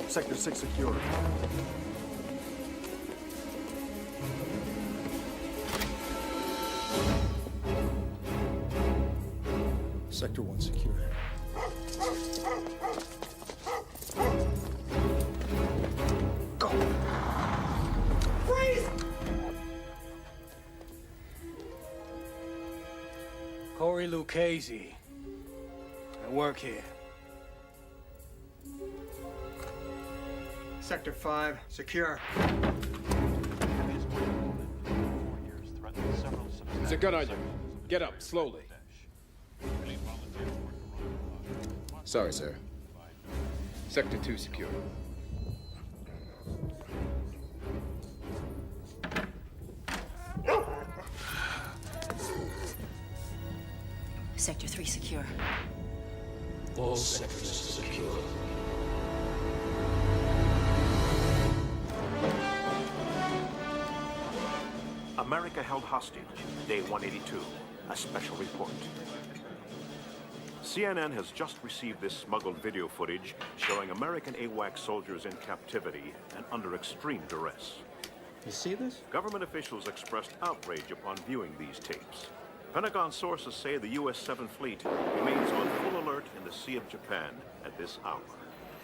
Sector 6 secure. Sector 1 secure. Go! Freeze! Corey Lucchese. I work here. Sector 5, secure. There's a gun on you. Get up, slowly. Sorry, sir. Sector 2 secure. Sector 3 secure. All sectors secure. America held hostage, day 182, a special report. CNN has just received this smuggled video footage showing American AWACS soldiers in captivity and under extreme duress. You see this? Government officials expressed outrage upon viewing these tapes. Pentagon sources say the U.S. 7th Fleet remains on full alert in the Sea of Japan at this hour.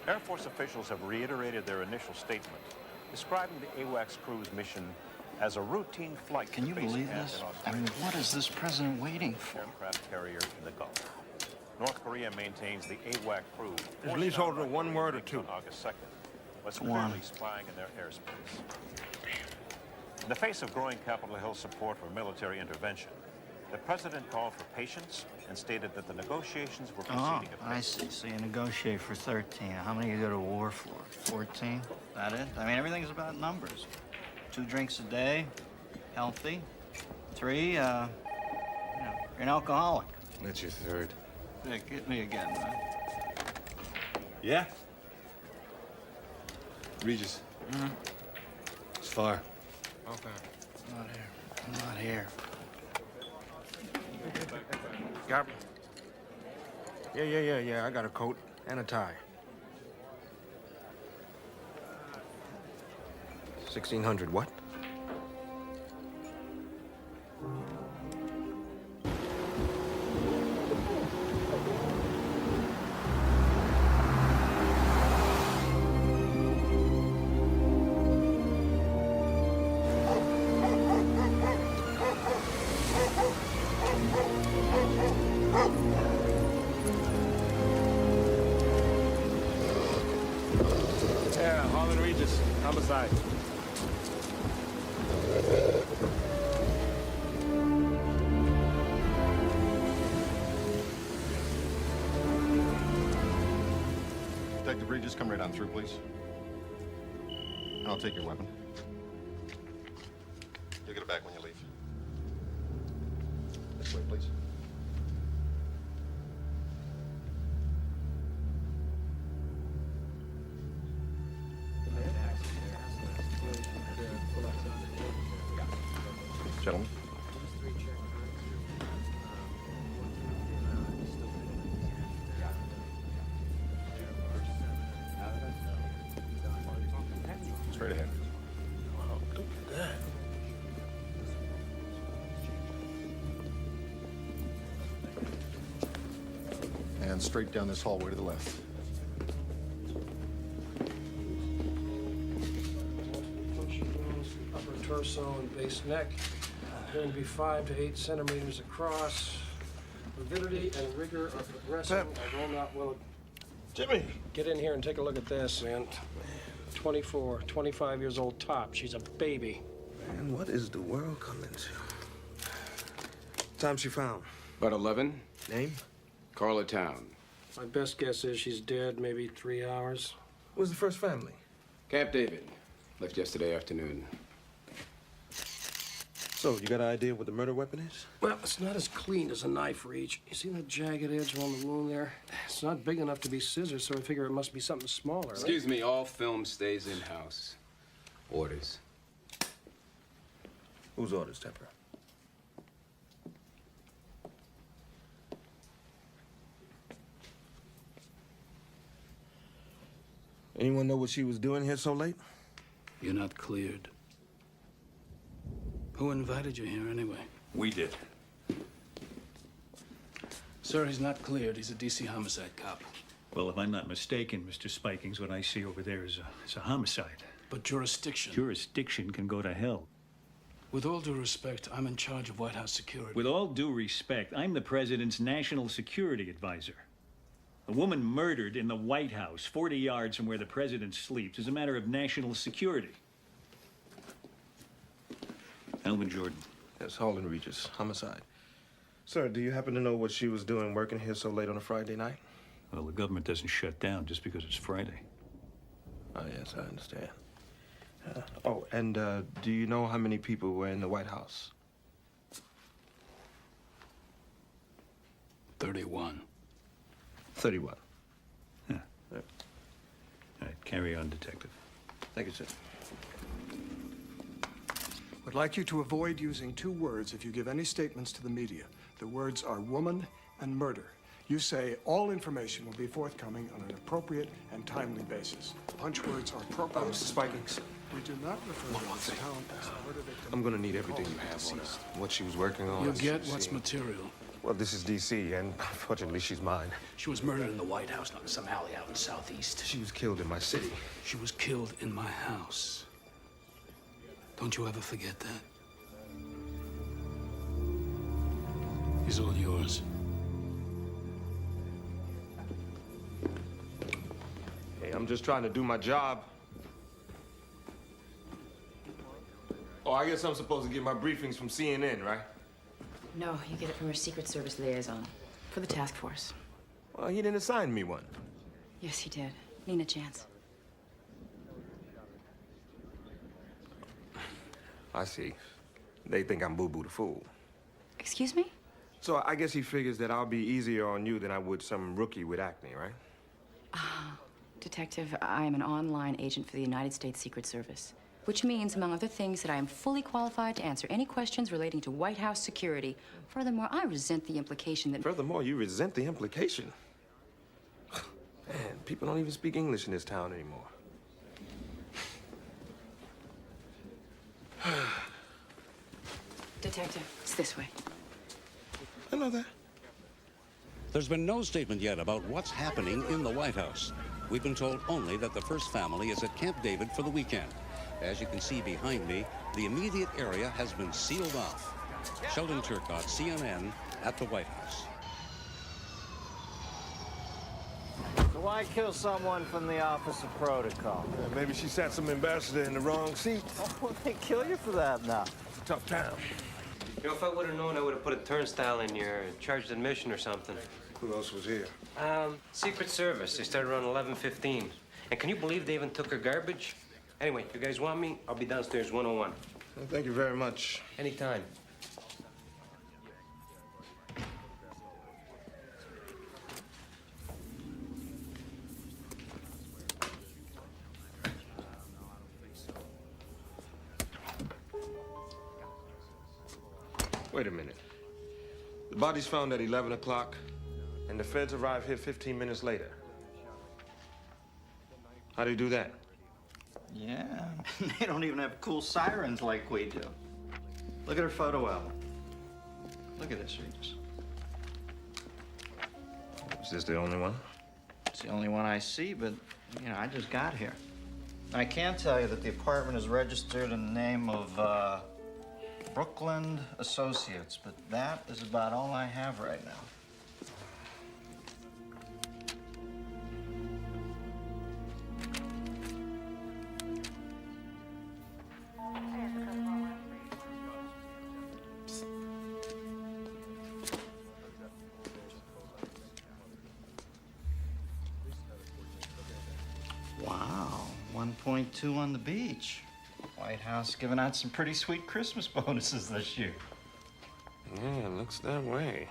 Air Force officials have reiterated their initial statement, describing the AWACS crew's mission as a routine flight. Can you believe this? I mean, what is this president waiting for? Aircraft carrier in the Gulf. North Korea maintains the AWAC crew. Is leaseholder one word or two? On August 2nd, was clearly spying in their airspace. In the face of growing Capitol Hill support for military intervention, the president called for patience and stated that the negotiations were proceeding at I see. So you negotiate for 13. How many you go to war for? 14? That it? I mean, everything's about numbers. 2 drinks a day, healthy. 3, you're an alcoholic. That's your third. Yeah, get me again, man. Yeah? Regis. It's far. Okay. I'm not here. I'm not here. Got me. Yeah. I got a coat and a tie. 1600 what? Yeah, Harlan Regis, homicide. Detective Regis, come right on through, please. And I'll take your weapon. You'll get it back when you leave. This way, please. Gentlemen. Straight ahead. Wow, look at that. And straight down this hallway to the left. Upper torso and base neck. Going to be 5 to 8 centimeters across. Avidity and rigor are progressing, although not will. Jimmy! Get in here and take a look at this, and 24, 25 years old top. She's a baby. Man, what is the world coming to? Time she found? About 11. Name? Carla Town. My best guess is she's dead, maybe 3 hours. Where's the first family? Camp David. Left yesterday afternoon. So, you got an idea what the murder weapon is? Well, it's not as clean as a knife reach. You see that jagged edge along the wound there? It's not big enough to be scissors, so I figure it must be something smaller. Excuse me, all film stays in-house. Orders. Whose orders, Tepper? Anyone know what she was doing here so late? You're not cleared. Who invited you here anyway? We did. Sir, he's not cleared. He's a DC homicide cop. Well, if I'm not mistaken, Mr. Spikings, what I see over there is a homicide. But jurisdiction. Jurisdiction can go to hell. With all due respect, I'm in charge of White House security. With all due respect, I'm the president's national security advisor. A woman murdered in the White House, 40 yards from where the president sleeps, is a matter of national security. Alvin Jordan. Yes, Harlan Regis, homicide. Sir, do you happen to know what she was doing working here so late on a Friday night? Well, the government doesn't shut down just because it's Friday. Oh, yes, I understand. Do you know how many people were in the White House? 31. 31. Yeah. All right, carry on, Detective. Thank you, sir. Would like you to avoid using two words if you give any statements to the media. The words are woman and murder. You say all information will be forthcoming on an appropriate and timely basis. Punch words are appropriate. Mr. Spikings. We do not refer to the town as a murder victim. I'm gonna need everything you have on her. What she was working on. You'll get what's material. Well, this is D.C., and unfortunately, she's mine. She was murdered in the White House, not in some alley out in the Southeast. She was killed in my city. She was killed in my house. Don't you ever forget that. He's all yours. Hey, I'm just trying to do my job. Oh, I guess I'm supposed to get my briefings from CNN, right? No, you get it from your Secret Service liaison for the task force. Well, he didn't assign me one. Yes, he did. Nina Chance. I see. They think I'm Boo Boo the Fool. Excuse me? So I guess he figures that I'll be easier on you than I would some rookie with acne, right? Detective, I am an online agent for the United States Secret Service, which means, among other things, that I am fully qualified to answer any questions relating to White House security. Furthermore, I resent the implication that... Furthermore, you resent the implication. Man, people don't even speak English in this town anymore. Detective, it's this way. I know that. There's been no statement yet about what's happening in the White House. We've been told only that the first family is at Camp David for the weekend. As you can see behind me, the immediate area has been sealed off. Sheldon Turcotte, CNN, at the White House. So why kill someone from the Office of Protocol? Yeah, maybe she sat some ambassador in the wrong seat. Oh, they kill you for that now. Tough town. You know, if I would have known, I would have put a turnstile in your charged admission or something. Who else was here? Secret Service. They started around 11:15. And can you believe they even took her garbage? Anyway, if you guys want me, I'll be downstairs 101. Well, thank you very much. Anytime. Wait a minute. The body's found at 11 o'clock, and the feds arrive here 15 minutes later. How do you do that? Yeah, they don't even have cool sirens like we do. Look at her photo album. Look at this, Regis. Is this the only one? It's the only one I see, but, you know, I just got here. I can tell you that the apartment is registered in the name of, Brooklyn Associates, but that is about all I have right now. Wow, 1.2 on the beach. White House giving out some pretty sweet Christmas bonuses this year. Yeah, it looks that way.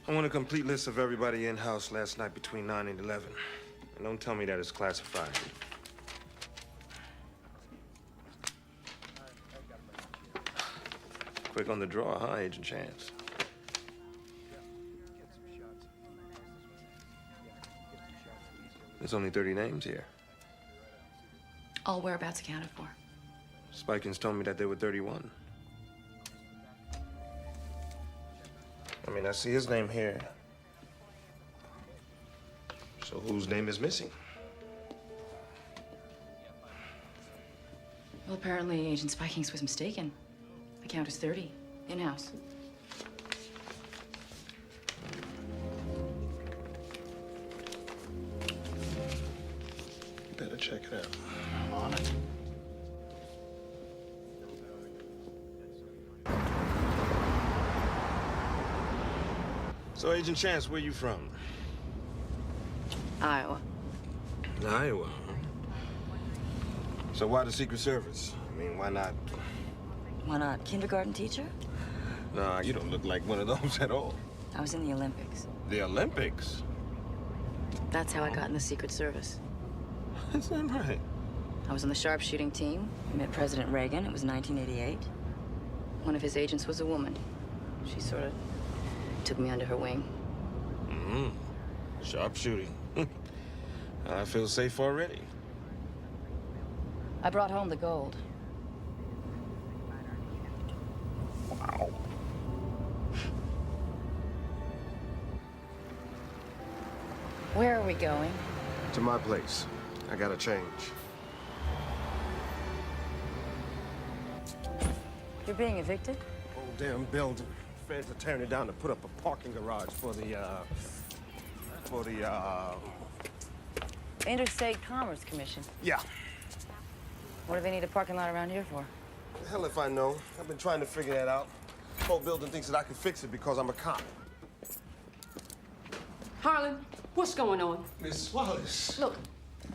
I want a complete list of everybody in-house last night between 9 and 11. And don't tell me that it's classified. Quick on the draw, huh, Agent Chance? There's only 30 names here. All whereabouts accounted for. Spikins told me that there were 31. I mean, I see his name here. So whose name is missing? Well, apparently Agent Spikings was mistaken. The count is 30, in-house. Better check it out. I'm on it. So, Agent Chance, where you from? Iowa. Iowa, huh? So why the Secret Service? I mean, why not? Why not? Kindergarten teacher? Nah, you don't look like one of those at all. I was in the Olympics. The Olympics? That's how I got in the Secret Service. Is that right? I was on the sharpshooting team. I met President Reagan. It was 1988. One of his agents was a woman. She sort of took me under her wing. Mm-hmm. Sharpshooting. I feel safe already. I brought home the gold. Wow. Where are we going? To my place. I gotta change. You're being evicted? Old damn building. Feds are tearing it down to put up a parking garage for the Interstate Commerce Commission. Yeah. What do they need a parking lot around here for? The hell if I know. I've been trying to figure that out. The whole building thinks that I can fix it because I'm a cop. Harlan, what's going on? Miss Wallace. Look,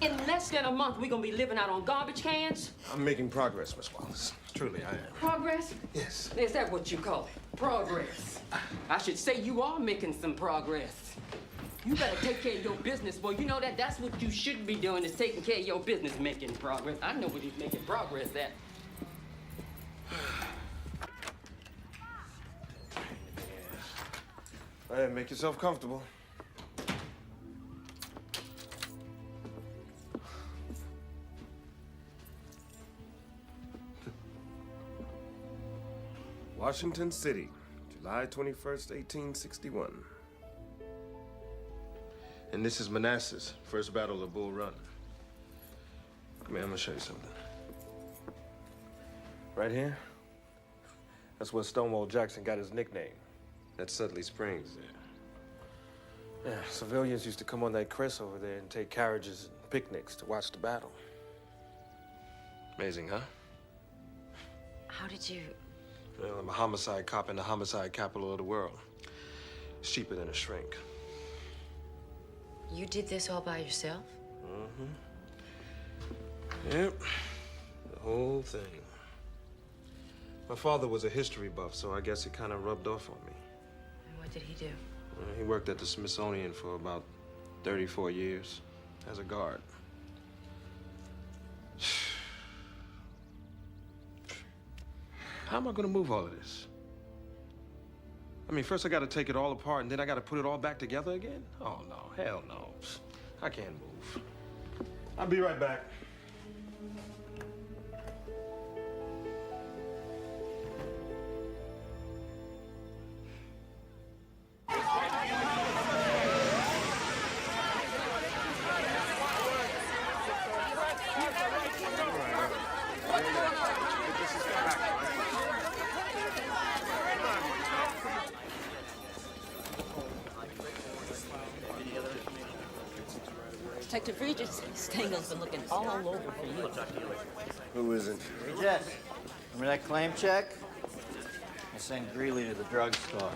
in less than a month, we're gonna be living out on garbage cans? I'm making progress, Miss Wallace. Truly, I am. Progress? Yes. Is that what you call it? Progress. I should say you are making some progress. You better take care of your business, boy. You know that's what you should be doing, is taking care of your business, making progress. I know what he's making progress at. Go ahead, make yourself comfortable. Washington City, July 21st, 1861. And this is Manassas, first battle of Bull Run. Come here, I'm gonna show you something. Right here, that's where Stonewall Jackson got his nickname. That's Sudley Springs there. Yeah, civilians used to come on that crest over there and take carriages and picnics to watch the battle. Amazing, huh? How did you... Well, I'm a homicide cop in the homicide capital of the world. It's cheaper than a shrink. You did this all by yourself? Mm-hmm. Yep. The whole thing. My father was a history buff, so I guess it kind of rubbed off on me. And what did he do? He worked at the Smithsonian for about 34 years as a guard. How am I gonna move all of this? I mean, first I gotta take it all apart, and then I gotta put it all back together again? Oh, no, hell no. I can't move. I'll be right back. Detective Regis, Stengel's been looking all over for you. Who isn't? Regis, remember that claim check? I sent Greeley to the drugstore.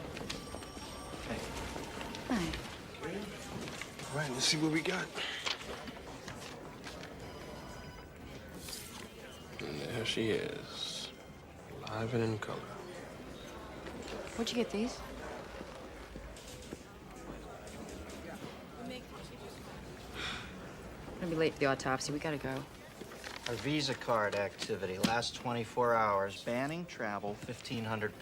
Okay. Hi. All right, let's see what we got. And there she is, alive and in color. Where'd you get these? I'm gonna be late for the autopsy. We gotta go. Our Visa card activity, last 24 hours. Banning travel, $1,500.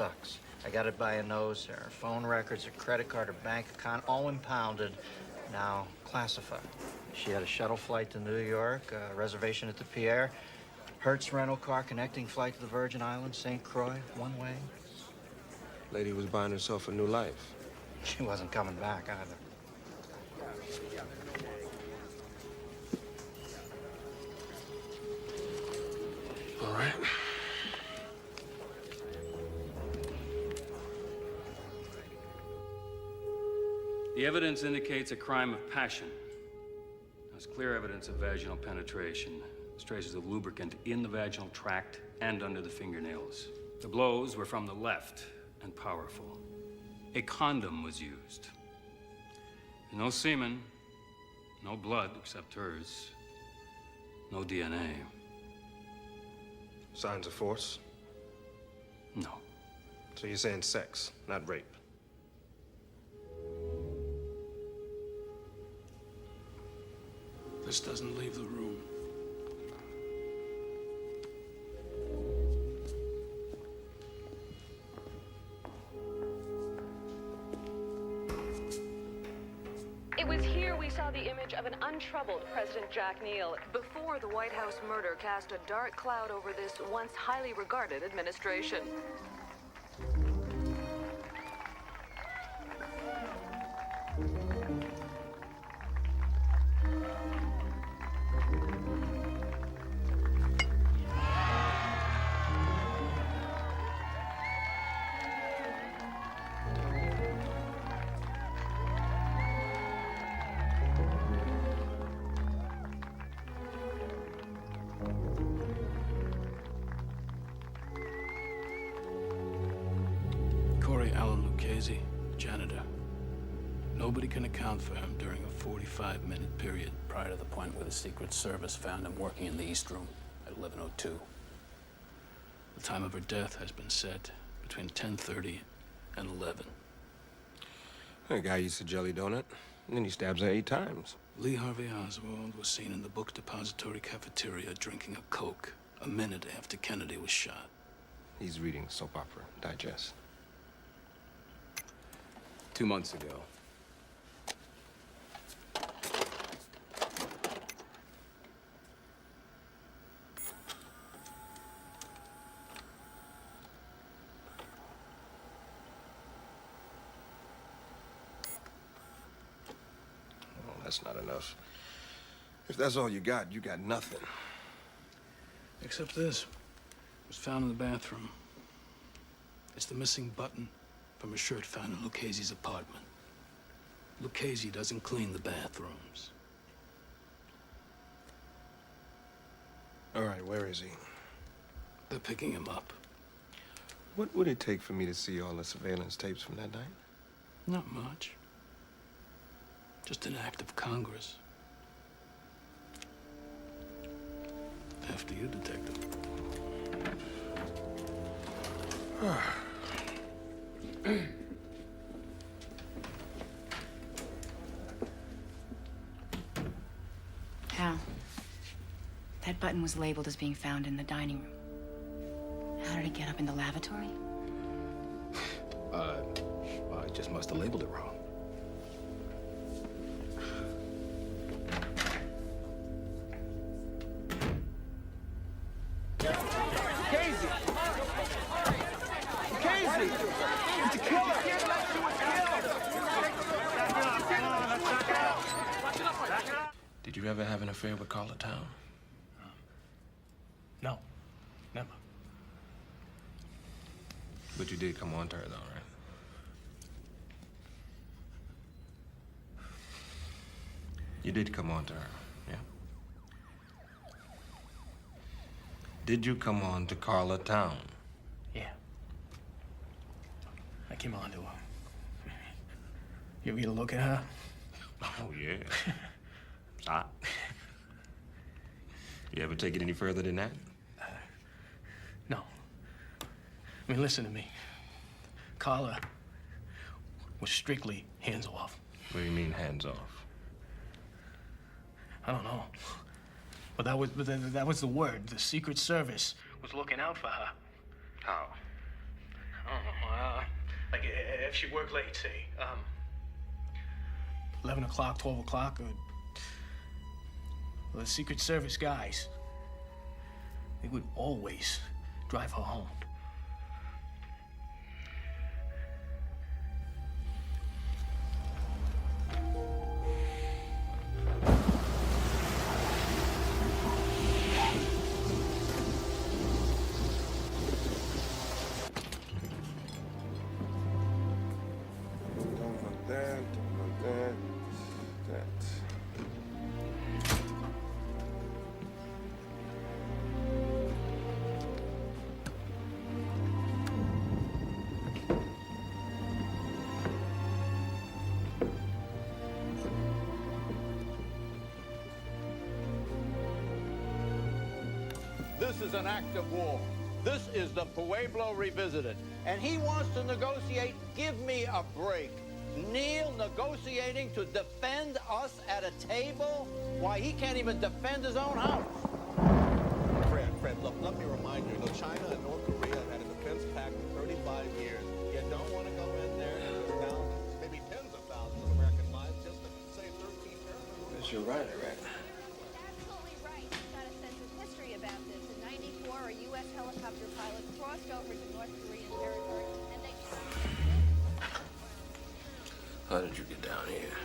I got it by a nose hair. Phone records, a credit card, a bank account, all impounded. now classified. She had a shuttle flight to New York, a reservation at the Pierre, Hertz rental car connecting flight to the Virgin Islands, St. Croix, one way. Lady was buying herself a new life. She wasn't coming back either. All right. The evidence indicates a crime of passion. There's clear evidence of vaginal penetration. There's traces of lubricant in the vaginal tract and under the fingernails. The blows were from the left and powerful. A condom was used. No semen, no blood except hers, no DNA. Signs of force? No. So you're saying sex, not rape? This doesn't leave the room. It was here we saw the image of an untroubled President Jack Neal before the White House murder cast a dark cloud over this once highly regarded administration. Janitor. Nobody can account for him during a 45-minute period prior to the point where the Secret Service found him working in the East Room at 11:02. The time of her death has been set between 10:30 and 11. A guy eats a jelly donut, and then he stabs her 8 times. Lee Harvey Oswald was seen in the book depository cafeteria drinking a Coke a minute after Kennedy was shot. He's reading soap opera digest. 2 months ago. Well, that's not enough. If that's all you got nothing. Except this. It was found in the bathroom. It's the missing button from a shirt found in Lucchese's apartment. Lucchese doesn't clean the bathrooms. All right, where is he? They're picking him up. What would it take for me to see all the surveillance tapes from that night? Not much. Just an act of Congress. After you, Detective. Hal, that button was labeled as being found in the dining room. How did it get up in the lavatory? I just must have labeled it wrong. Casey! Casey! It's a killer! Did you ever have an affair with Carla Town? No, never. But you did come on to her, though, right? You did come on to her, yeah? Did you come on to Carla Town? Yeah. I came on to her. You ever get a look at her? Oh, yeah. It's hot. You ever take it any further than that? No. I mean, listen to me. Carla was strictly hands off. What do you mean, hands off? I don't know. But that was the word. The Secret Service was looking out for her. How? I don't know. Like if she worked late, say. 11 o'clock, 12 o'clock, or... Well, the Secret Service guys, they would always drive her home. This is an act of war. This is the Pueblo revisited. And he wants to negotiate. Give me a break. Neil negotiating to defend us at a table? Why, he can't even defend his own house. Fred, look, let me remind you, China and North Korea had a defense pact for 35 years. You don't want to go in there and put down maybe tens of thousands of American lives just to save 13 Americans. That's your right, Iraq. Helicopter pilot crossed over to North Korean territory and they... How did you get down here?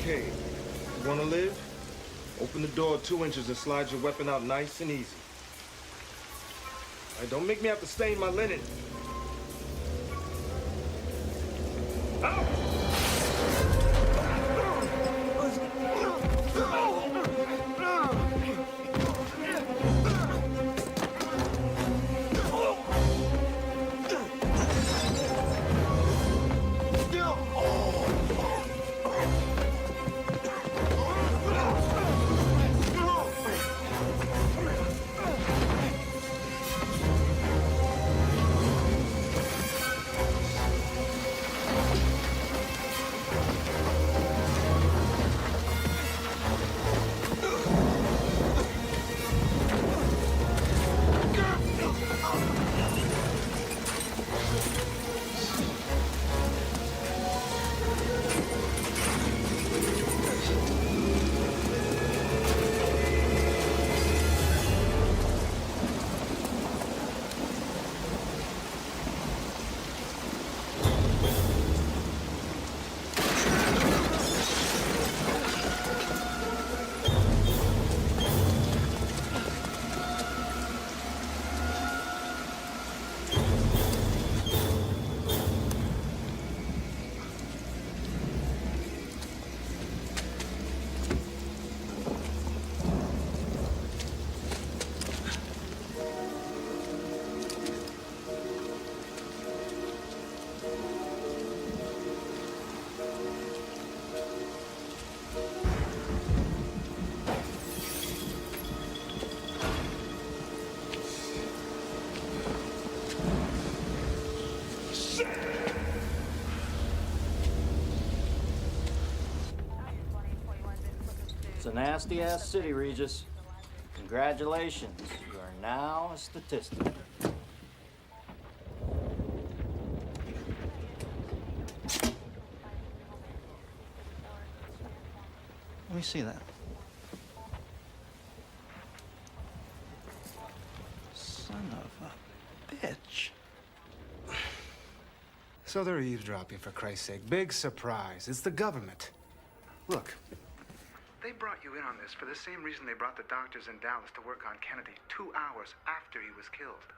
Okay, you wanna live? Open the door 2 inches and slide your weapon out nice and easy. All right, don't make me have to stain my linen. Out! It's a nasty-ass city, Regis. Congratulations. You are now a statistic. Let me see that. Son of a bitch. So they're eavesdropping, for Christ's sake. Big surprise. It's the government. Look, they brought you in on this for the same reason they brought the doctors in Dallas to work on Kennedy 2 hours after he was killed.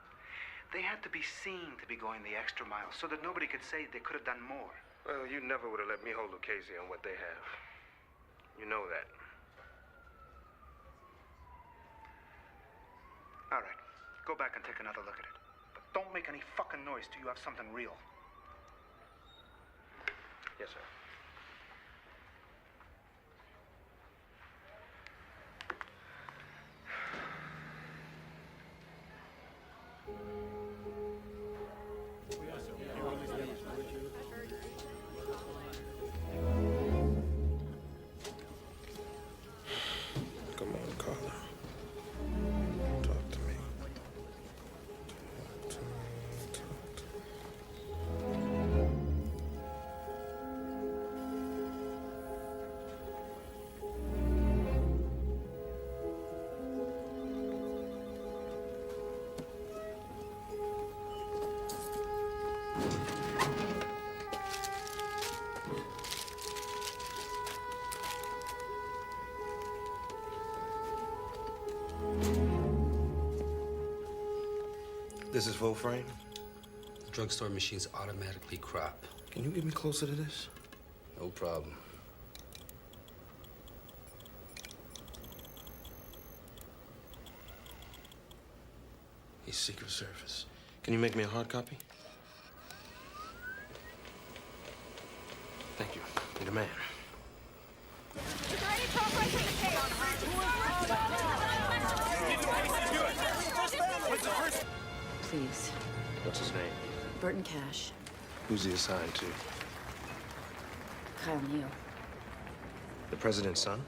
They had to be seen to be going the extra mile so that nobody could say they could have done more. Well, you never would have let me hold Lucchese on what they have. You know that. All right, go back and take another look at it. But don't make any fucking noise till you have something real. Yes, sir. Come on, Carla. Talk to me. This is full frame? The drugstore machines automatically crop. Can you get me closer to this? No problem. He's Secret Service. Can you make me a hard copy? Thank you. You're the man. Is there any progress in the case? Please. What's his name? Burton Cash. Who's he assigned to? Kyle Neal. The president's son?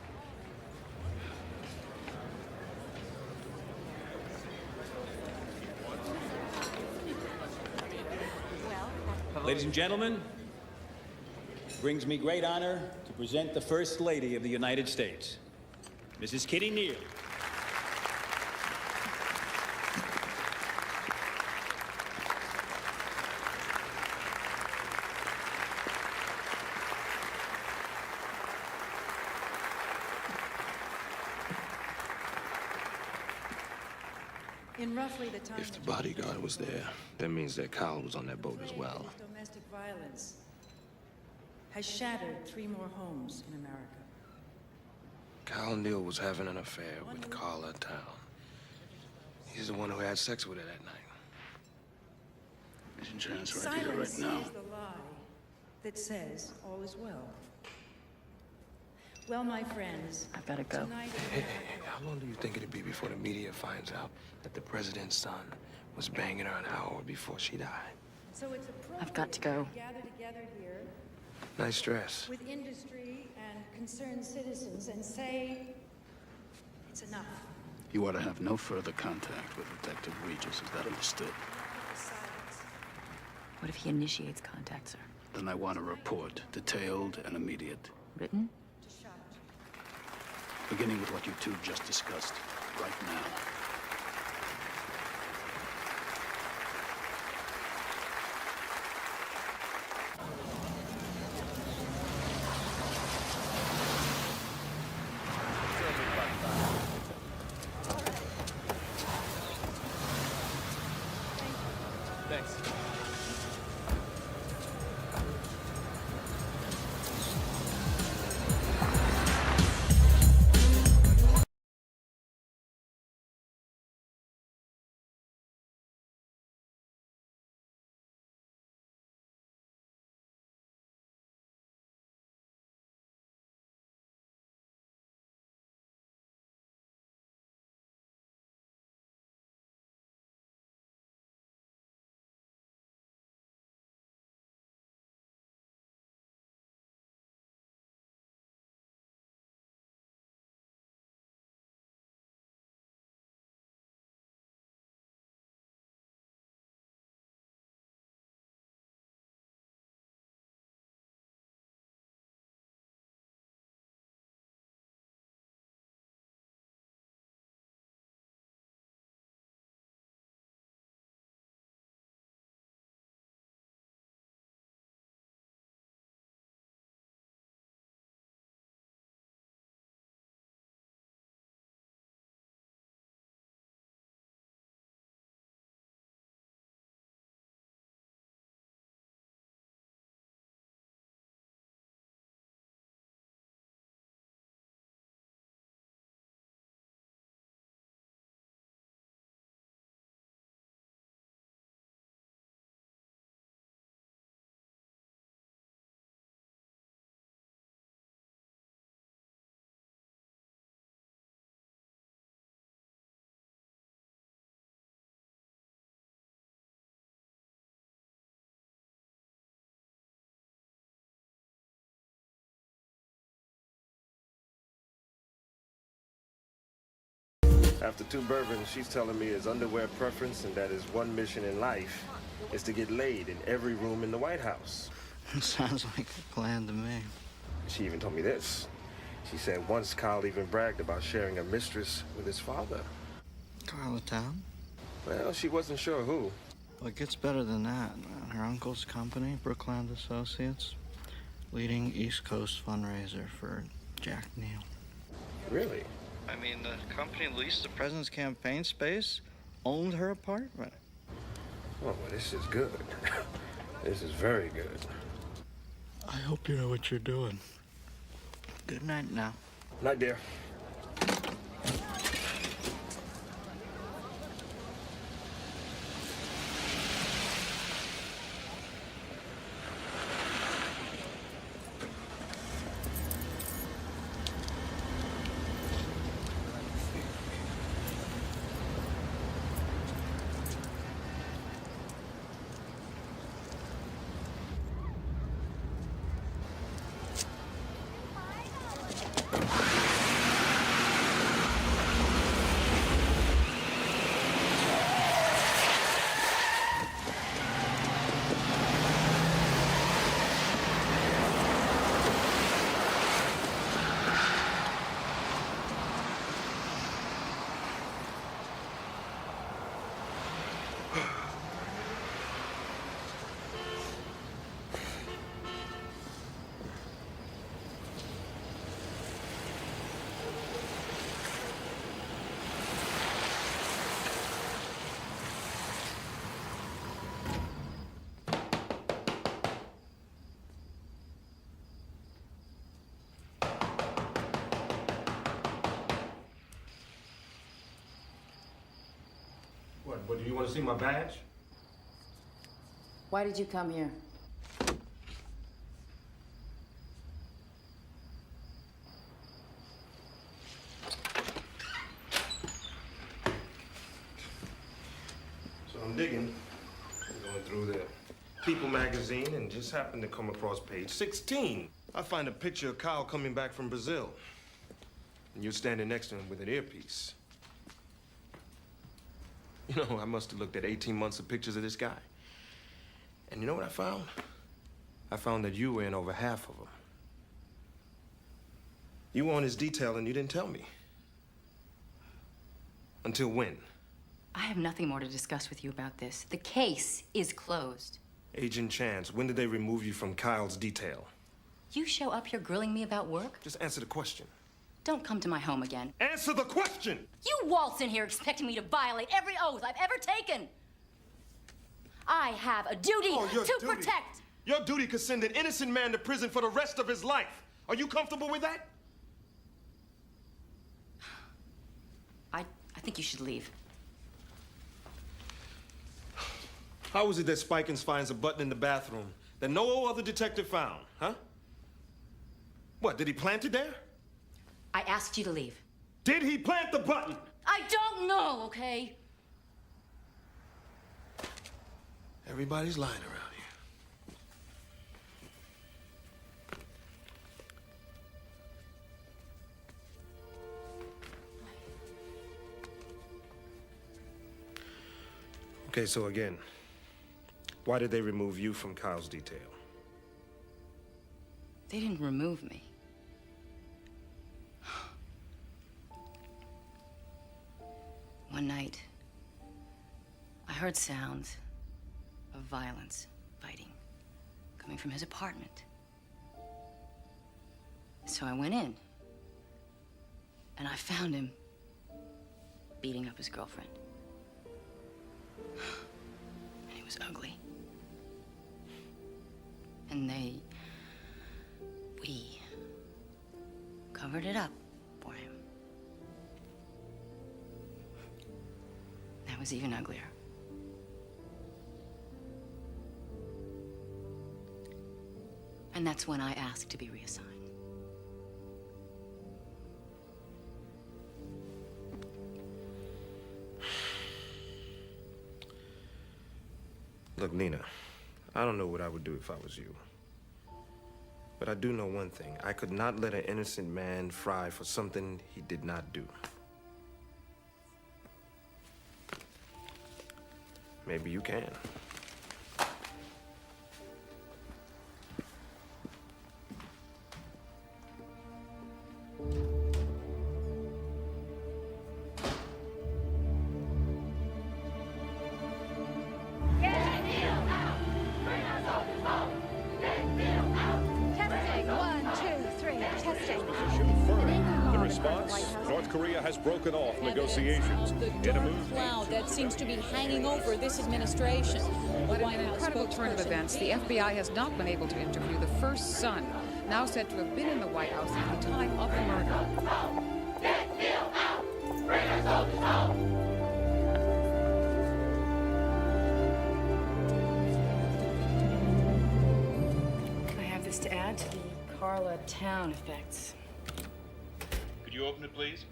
Ladies and gentlemen, it brings me great honor to present the First Lady of the United States, Mrs. Kitty Neal. In roughly the time If the bodyguard was there, that means that Kyle was on that boat as well. domestic violence has shattered 3 more homes in America. Kyle Neal was having an affair with Carla Town. He's the one who had sex with her that night. Mission transfer right here, right now. Is the lie that says all is well. Well, my friends, I've got to go. Hey, how long do you think it'd be before the media finds out that the president's son was banging her an hour before she died? So it's appropriate I've got to go. gather together here Nice dress. with industry and concerned citizens and say it's enough. You ought to have no further contact with Detective Regis. Is that understood? What if he initiates contact, sir? Then I want a report, detailed and immediate. Written? Beginning with what you two just discussed, right now. After 2 bourbons, she's telling me his underwear preference and that his one mission in life is to get laid in every room in the White House. Sounds like a plan to me. She even told me this. She said once Kyle even bragged about sharing a mistress with his father. Carl of town? Well, she wasn't sure who. Well, it gets better than that. Her uncle's company, Brookland Associates, leading East Coast fundraiser for Jack Neal. Really? I mean, the company leased the president's campaign space, owned her apartment. Oh, well, this is good. This is very good. I hope you know what you're doing. Good night now. Night, dear. What, do you want to see my badge? Why did you come here? So I'm digging. I'm going through the People magazine and just happened to come across page 16. I find a picture of Kyle coming back from Brazil. And you're standing next to him with an earpiece. You know, I must have looked at 18 months of pictures of this guy. And you know what I found? I found that you were in over half of them. You were on his detail and you didn't tell me. Until when? I have nothing more to discuss with you about this. The case is closed. Agent Chance, when did they remove you from Kyle's detail? You show up here grilling me about work? Just answer the question. Don't come to my home again. Answer the question! You waltz in here expecting me to violate every oath I've ever taken. I have a duty to protect. Your duty could send an innocent man to prison for the rest of his life. Are you comfortable with that? I think you should leave. How is it that Spikins finds a button in the bathroom that no other detective found, huh? What, did he plant it there? I asked you to leave. Did he plant the button? I don't know, okay? Everybody's lying around here. Okay, so again, why did they remove you from Kyle's detail? They didn't remove me. One night, I heard sounds of violence, fighting, coming from his apartment. So I went in, and I found him beating up his girlfriend. And he was ugly. And we covered it up for him. That was even uglier. And that's when I asked to be reassigned. Look, Nina, I don't know what I would do if I was you. But I do know one thing. I could not let an innocent man fry for something he did not do. maybe you can. Testing. 1, 2, 3. Testing. The response? North Korea has broken off negotiations. The dark cloud that seems to be hanging over this administration. But in an incredible turn of events, the FBI has not been able to interview the first son, now said to have been in the White House at the time of the murder. I have this to add to the Carla town effects. Could you open it, please?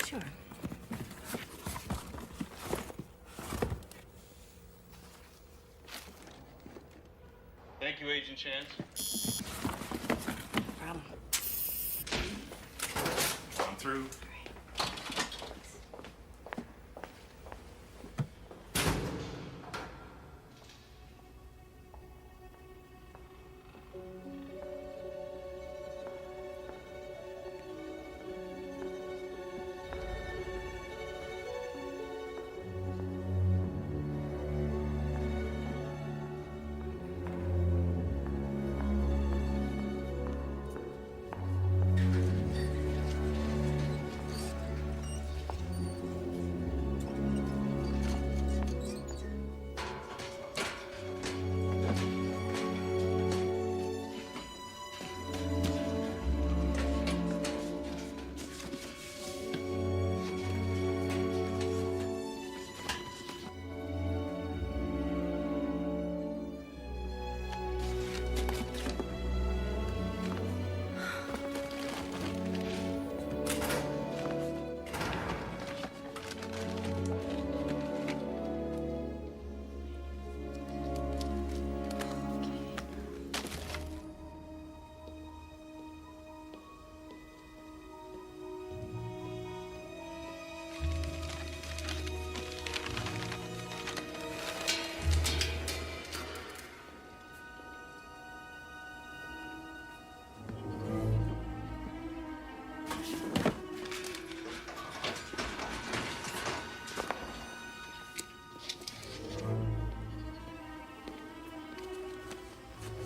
Sure. Thank you, Agent Chance. No problem. I'm through.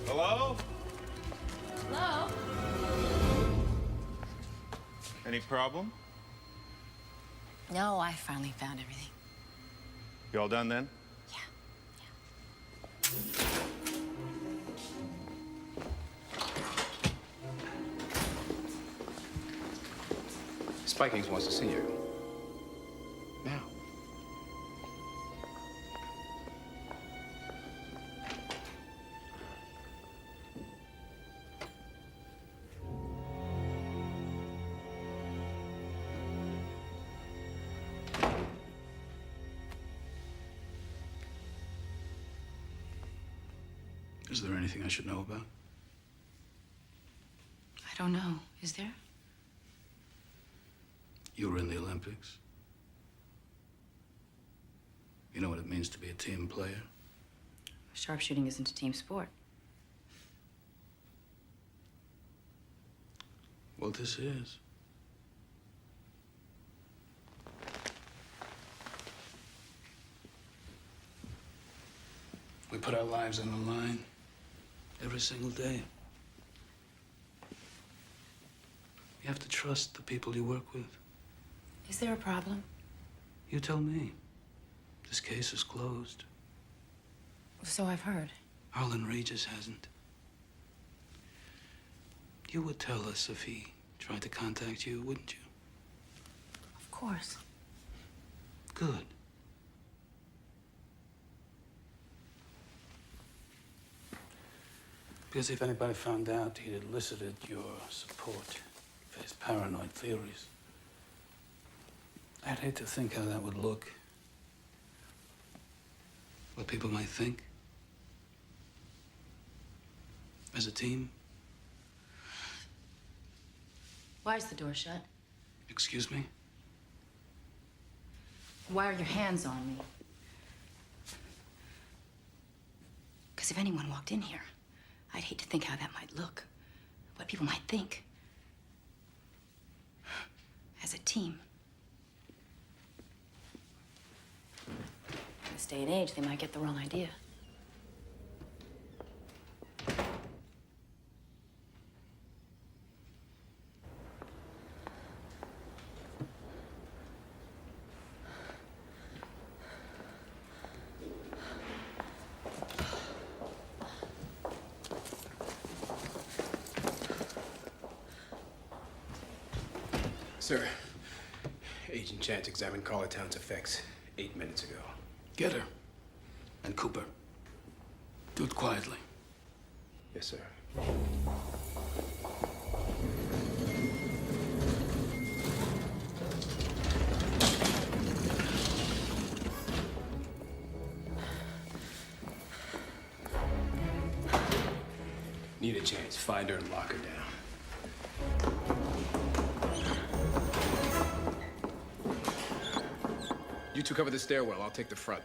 Hello? Hello? Any problem? No, I finally found everything. You all done then? Spikings wants to see you. Now. Is there anything I should know about? I don't know. Is there? You were in the Olympics. You know what it means to be a team player? Sharpshooting isn't a team sport. Well, this is. We put our lives on the line every single day. You have to trust the people you work with. Is there a problem? You tell me. This case is closed. So I've heard. Harlan Regis hasn't. You would tell us if he tried to contact you, wouldn't you? Of course. Good. Because if anybody found out he'd elicited your support for his paranoid theories, I'd hate to think how that would look. What people might think. As a team. Why is the door shut? Excuse me? Why are your hands on me? Because if anyone walked in here, I'd hate to think how that might look, what people might think. As a team. In this day and age, they might get the wrong idea. Sir, Agent Chance examined Carlitown's effects 8 minutes ago. Get her. And Cooper. Do it quietly. Yes, sir. Need a chance. Find her and lock her down. You two cover the stairwell. I'll take the front.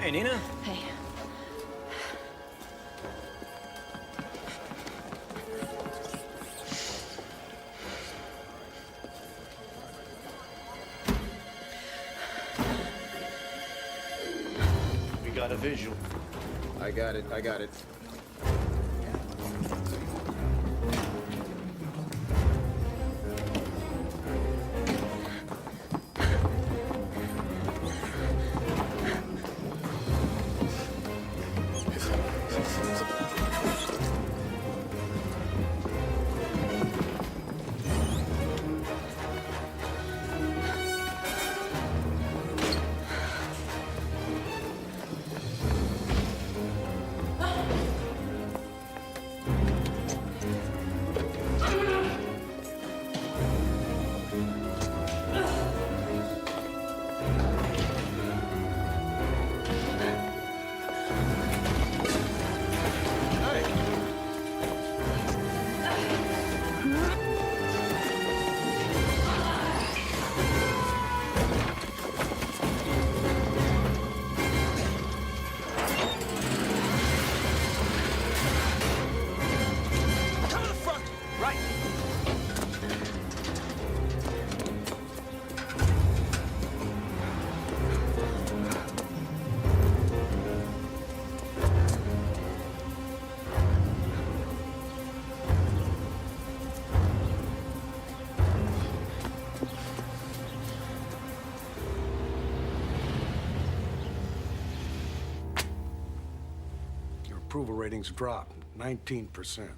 Hey, Nina. Hey. We got a visual. I got it. I got it. Approval ratings dropped 19%.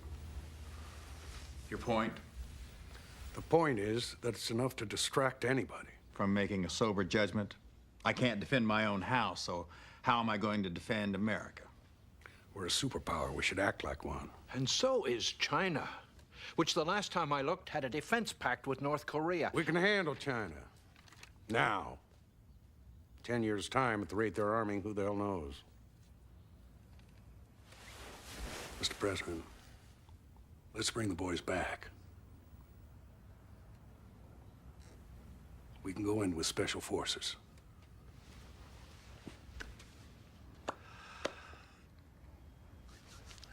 Your point? The point is that it's enough to distract anybody. From making a sober judgment? I can't defend my own house, so how am I going to defend America? We're a superpower. We should act like one. And so is China, which the last time I looked had a defense pact with North Korea. We can handle China. Now. 10 years' time, at the rate they're arming, who the hell knows? Mr. President, let's bring the boys back. We can go in with special forces.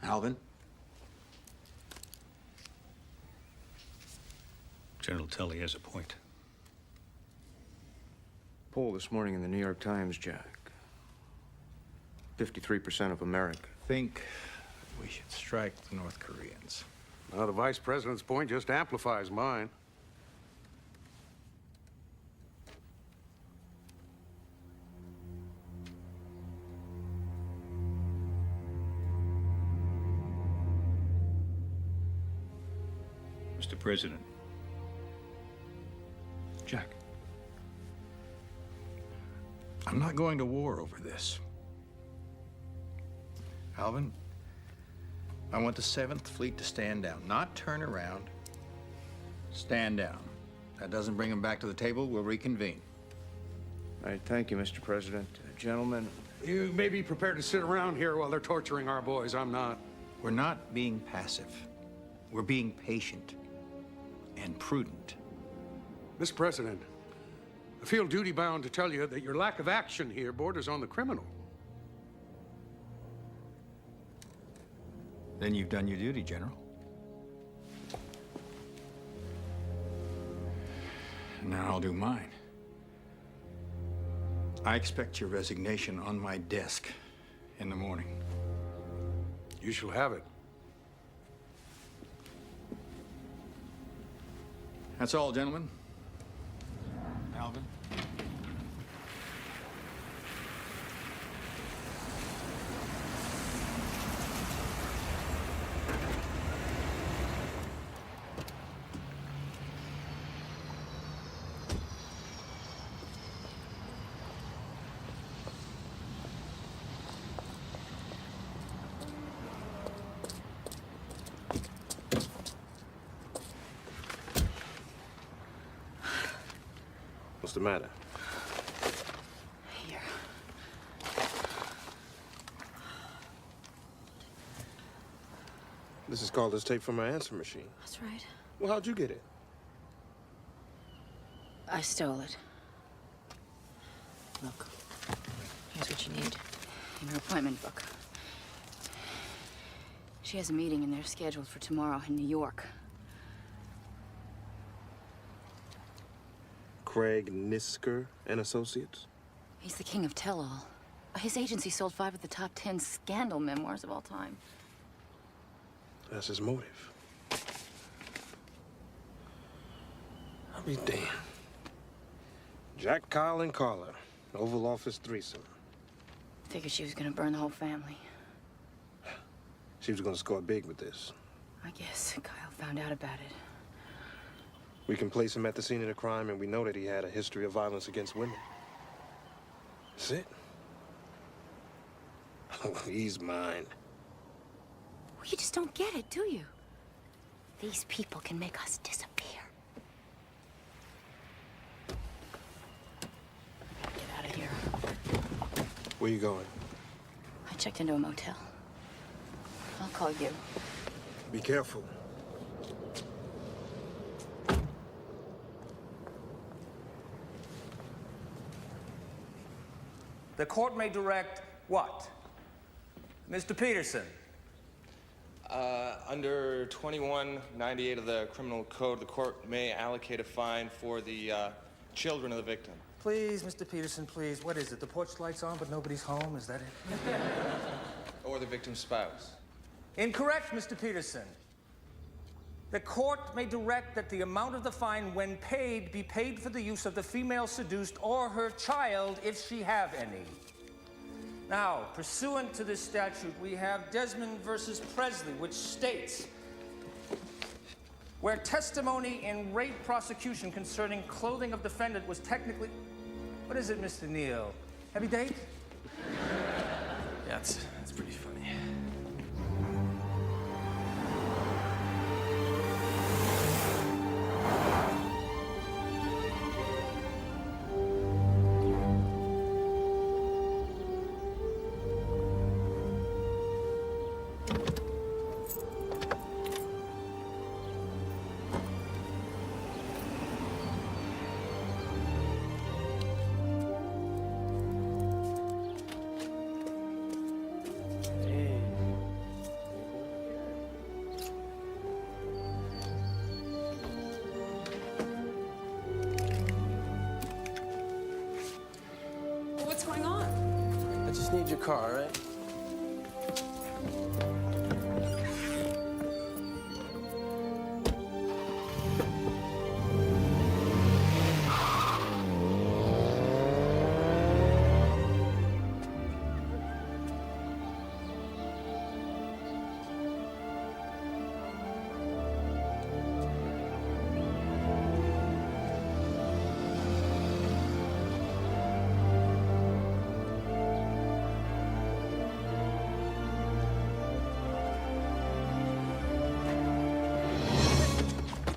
Alvin? General Tully has a point. Poll this morning in the New York Times, Jack. 53% of America think we should strike the North Koreans. Now, the Vice President's point just amplifies mine. Mr. President. Jack. I'm not going to war over this. Alvin, I want the 7th Fleet to stand down, not turn around. Stand down. That doesn't bring them back to the table, we'll reconvene. All right, thank you, Mr. President. Gentlemen. You may be prepared to sit around here while they're torturing our boys. I'm not. We're not being passive. We're being patient and prudent. Mr. President, I feel duty-bound to tell you that your lack of action here borders on the criminal. Then you've done your duty, General. Now I'll do mine. I expect your resignation on my desk in the morning. You shall have it. That's all, gentlemen. Alvin? What's the matter? Here. This is called this tape from my answer machine. That's right. Well, how'd you get it? I stole it. Look, here's what you need. In her appointment book. She has a meeting in there scheduled for tomorrow in New York. Craig Nisker and Associates? He's the king of tell-all. His agency sold 5 of the top 10 scandal memoirs of all time. That's his motive. I'll be damned. Jack, Kyle, and Carla. Oval Office threesome. Figured she was gonna burn the whole family. She was gonna score big with this. I guess Kyle found out about it. We can place him at the scene of the crime, and we know that he had a history of violence against women. That's it. Oh, he's mine. Well, you just don't get it, do you? These people can make us disappear. Get out of here. Where you going? I checked into a motel. I'll call you. Be careful. The court may direct what? Mr. Peterson. Under 2198 of the Criminal Code, the court may allocate a fine for the children of the victim. Please, Mr. Peterson, please. What is it? The porch light's on, but nobody's home? Is that it? Or the victim's spouse. Incorrect, Mr. Peterson. The court may direct that the amount of the fine, when paid, be paid for the use of the female seduced or her child, if she have any. Now, pursuant to this statute, we have Desmond versus Presley, which states, where testimony in rape prosecution concerning clothing of defendant was technically... What is it, Mr. Neal? Heavy date? Yeah, that's pretty funny. What's going on? I just need your car, all right?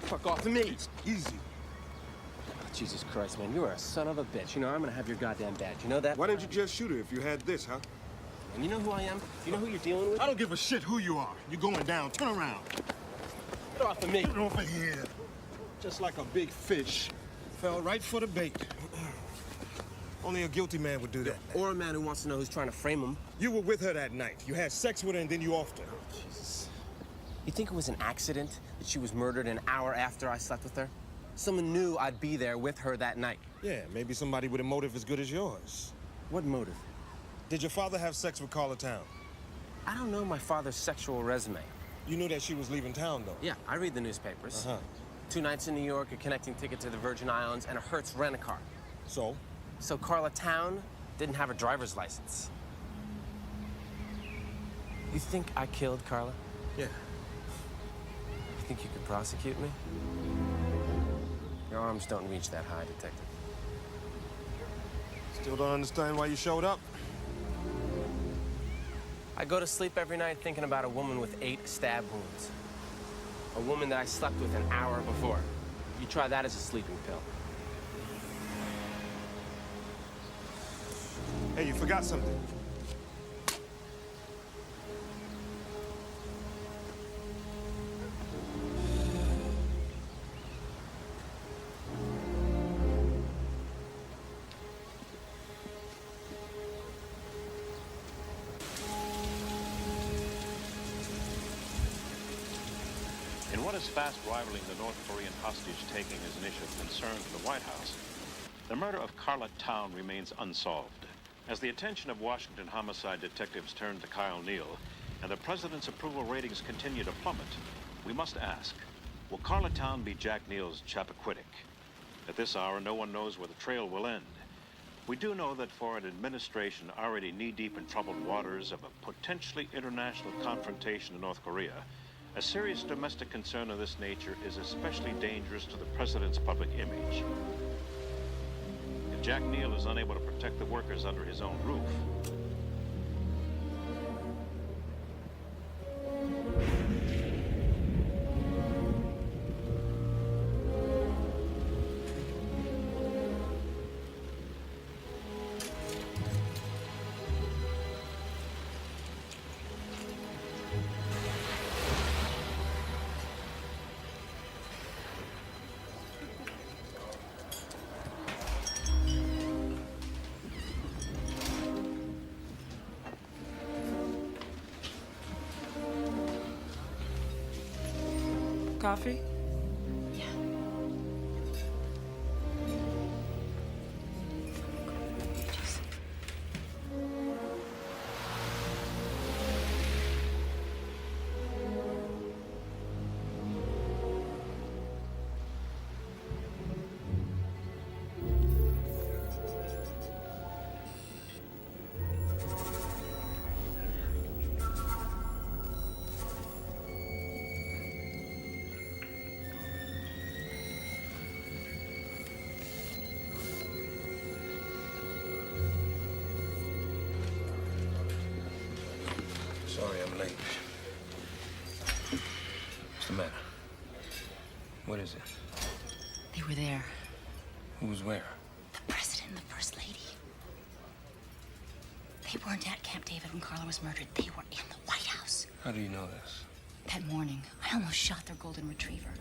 Fuck off me. Easy. Jesus Christ, man, you are a son of a bitch. You know, I'm gonna have your goddamn badge. You know that? Why didn't you just shoot her if you had this, huh? And you know who I am? You know who you're dealing with? I don't give a shit who you are. You're going down. Turn around. Get off of me. Get off of here. Just like a big fish. Fell right for the bait. Only a guilty man would do that. Or a man who wants to know who's trying to frame him. You were with her that night. You had sex with her and then you offed her. Oh, Jesus. You think it was an accident that she was murdered an hour after I slept with her? Someone knew I'd be there with her that night. Yeah, maybe somebody with a motive as good as yours. What motive? Did your father have sex with Carla Town? I don't know my father's sexual resume. You knew that she was leaving town, though? Yeah, I read the newspapers. 2 nights in New York, a connecting ticket to the Virgin Islands, and a Hertz rent-a-car. So? So Carla Town didn't have a driver's license. You think I killed Carla? Yeah. You think you could prosecute me? Your arms don't reach that high, Detective. Still don't understand why you showed up? I go to sleep every night thinking about a woman with 8 stab wounds. A woman that I slept with an hour before. You try that as a sleeping pill. Hey, you forgot something. In what is fast rivaling the North Korean hostage-taking as an issue of concern to the White House, the murder of Carla Town remains unsolved. As the attention of Washington homicide detectives turn to Kyle Neal and the president's approval ratings continue to plummet, we must ask, will Carla Town be Jack Neal's Chappaquiddick? At this hour, no one knows where the trail will end. We do know that for an administration already knee-deep in troubled waters of a potentially international confrontation in North Korea, a serious domestic concern of this nature is especially dangerous to the president's public image. If Jack Neal is unable to protect the workers under his own roof, Coffee? Sorry I'm late. What's the matter? What is it? They were there. Who was where? The president and the first lady. They weren't at Camp David when Carla was murdered. They were in the White House. How do you know this? That morning, I almost shot their golden retriever.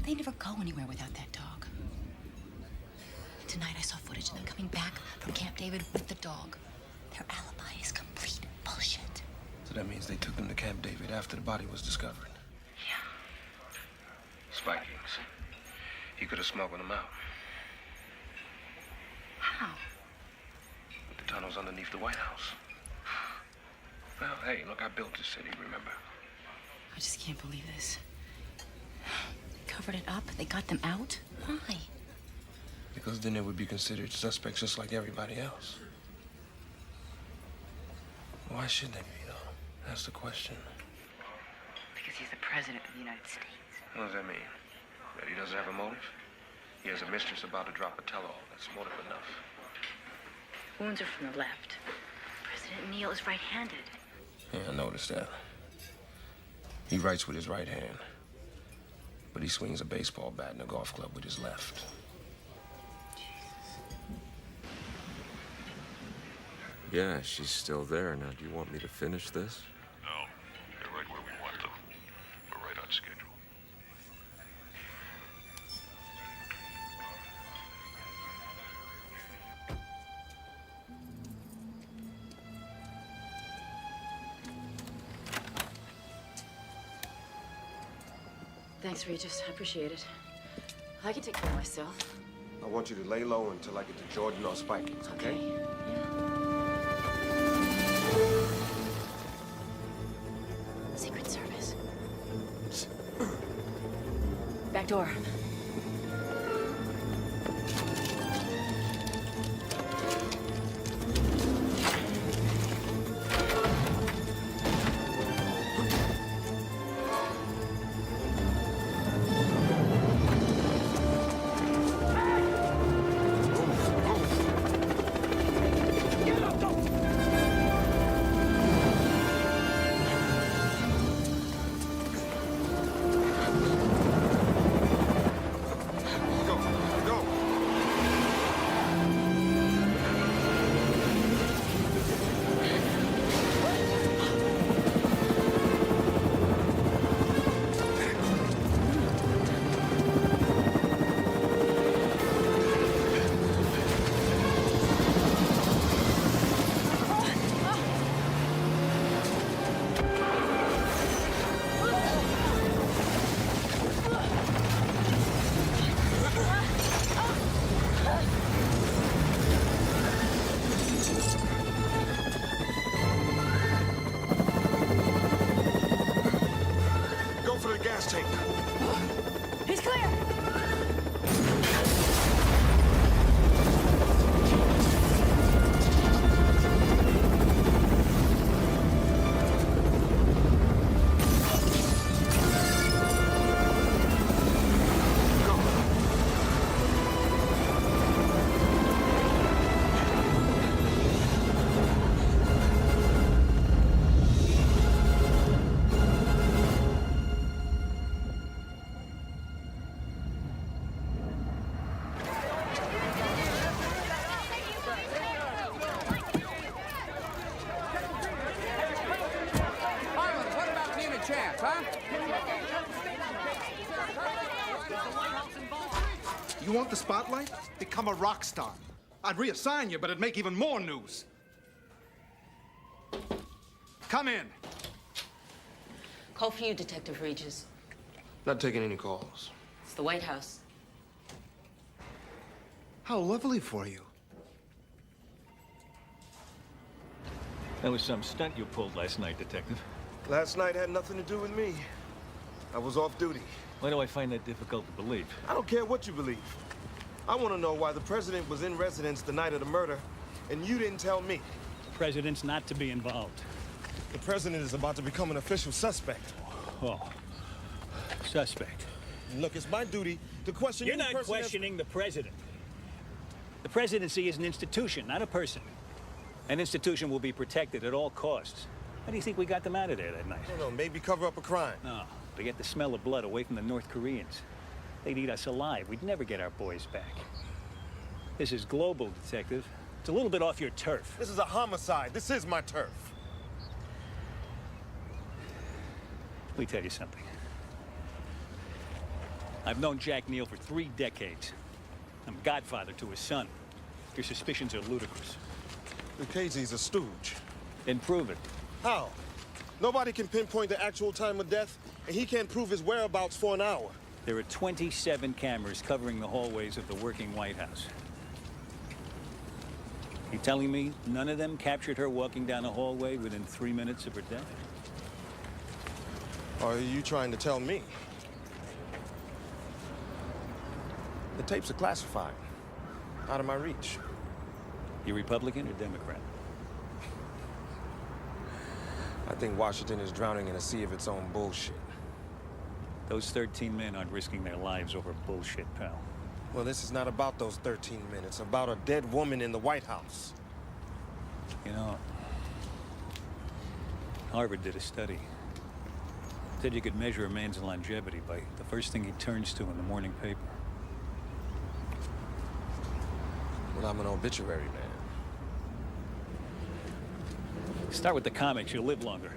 They never go anywhere without that dog. Tonight I saw footage of them coming back from Camp David with the dog. Their alibi is complete bullshit. So that means they took them to Camp David after the body was discovered? Yeah. Vikings. He could have smuggled them out. How? With the tunnels underneath the White House. Well, hey, look, I built this city, remember? I just can't believe this. They covered it up. They got them out. Why? Because then they would be considered suspects just like everybody else. Why should they be, though? That's the question. Because he's the president of the United States. What does that mean? That he doesn't have a motive? He has a mistress about to drop a tell-all. That's motive enough. Wounds are from the left. President Neal is right-handed. Yeah, I noticed that. He writes with his right hand. But he swings a baseball bat in a golf club with his left. Yeah, she's still there. Now, do you want me to finish this? No, they're right where we want them. We're right on schedule. Thanks, Regis. I appreciate it. I can take care of myself. I want you to lay low until I get to Jordan or Spikings, okay? Secret Service. Back door. He's clear! You want the spotlight? Become a rock star. I'd reassign you, but it'd make even more news. Come in. Call for you, Detective Regis. Not taking any calls. It's the White House. How lovely for you. That was some stunt you pulled last night, Detective. Last night had nothing to do with me. I was off duty. Why do I find that difficult to believe? I don't care what you believe. I want to know why the president was in residence the night of the murder, and you didn't tell me. The president's not to be involved. The president is about to become an official suspect. Oh, suspect. Look, it's my duty to question You're any not person questioning the president. The presidency is an institution, not a person. An institution will be protected at all costs. How do you think we got them out of there that night? I don't know, maybe cover up a crime. No, to get the smell of blood away from the North Koreans. They'd eat us alive. We'd never get our boys back. This is global, Detective. It's a little bit off your turf. This is a homicide. This is my turf. Let me tell you something. I've known Jack Neal for 3 decades. I'm godfather to his son. Your suspicions are ludicrous. Lucchese's a stooge. Then prove it. How? Nobody can pinpoint the actual time of death, and he can't prove his whereabouts for an hour. There are 27 cameras covering the hallways of the working White House. You telling me none of them captured her walking down a hallway within 3 minutes of her death? Or are you trying to tell me? The tapes are classified. Out of my reach. You Republican or Democrat? I think Washington is drowning in a sea of its own bullshit. Those 13 men aren't risking their lives over bullshit, pal. Well, this is not about those 13 men. It's about a dead woman in the White House. You know, Harvard did a study. Said you could measure a man's longevity by the first thing he turns to in the morning paper. Well, I'm an obituary man. Start with the comics, you'll live longer.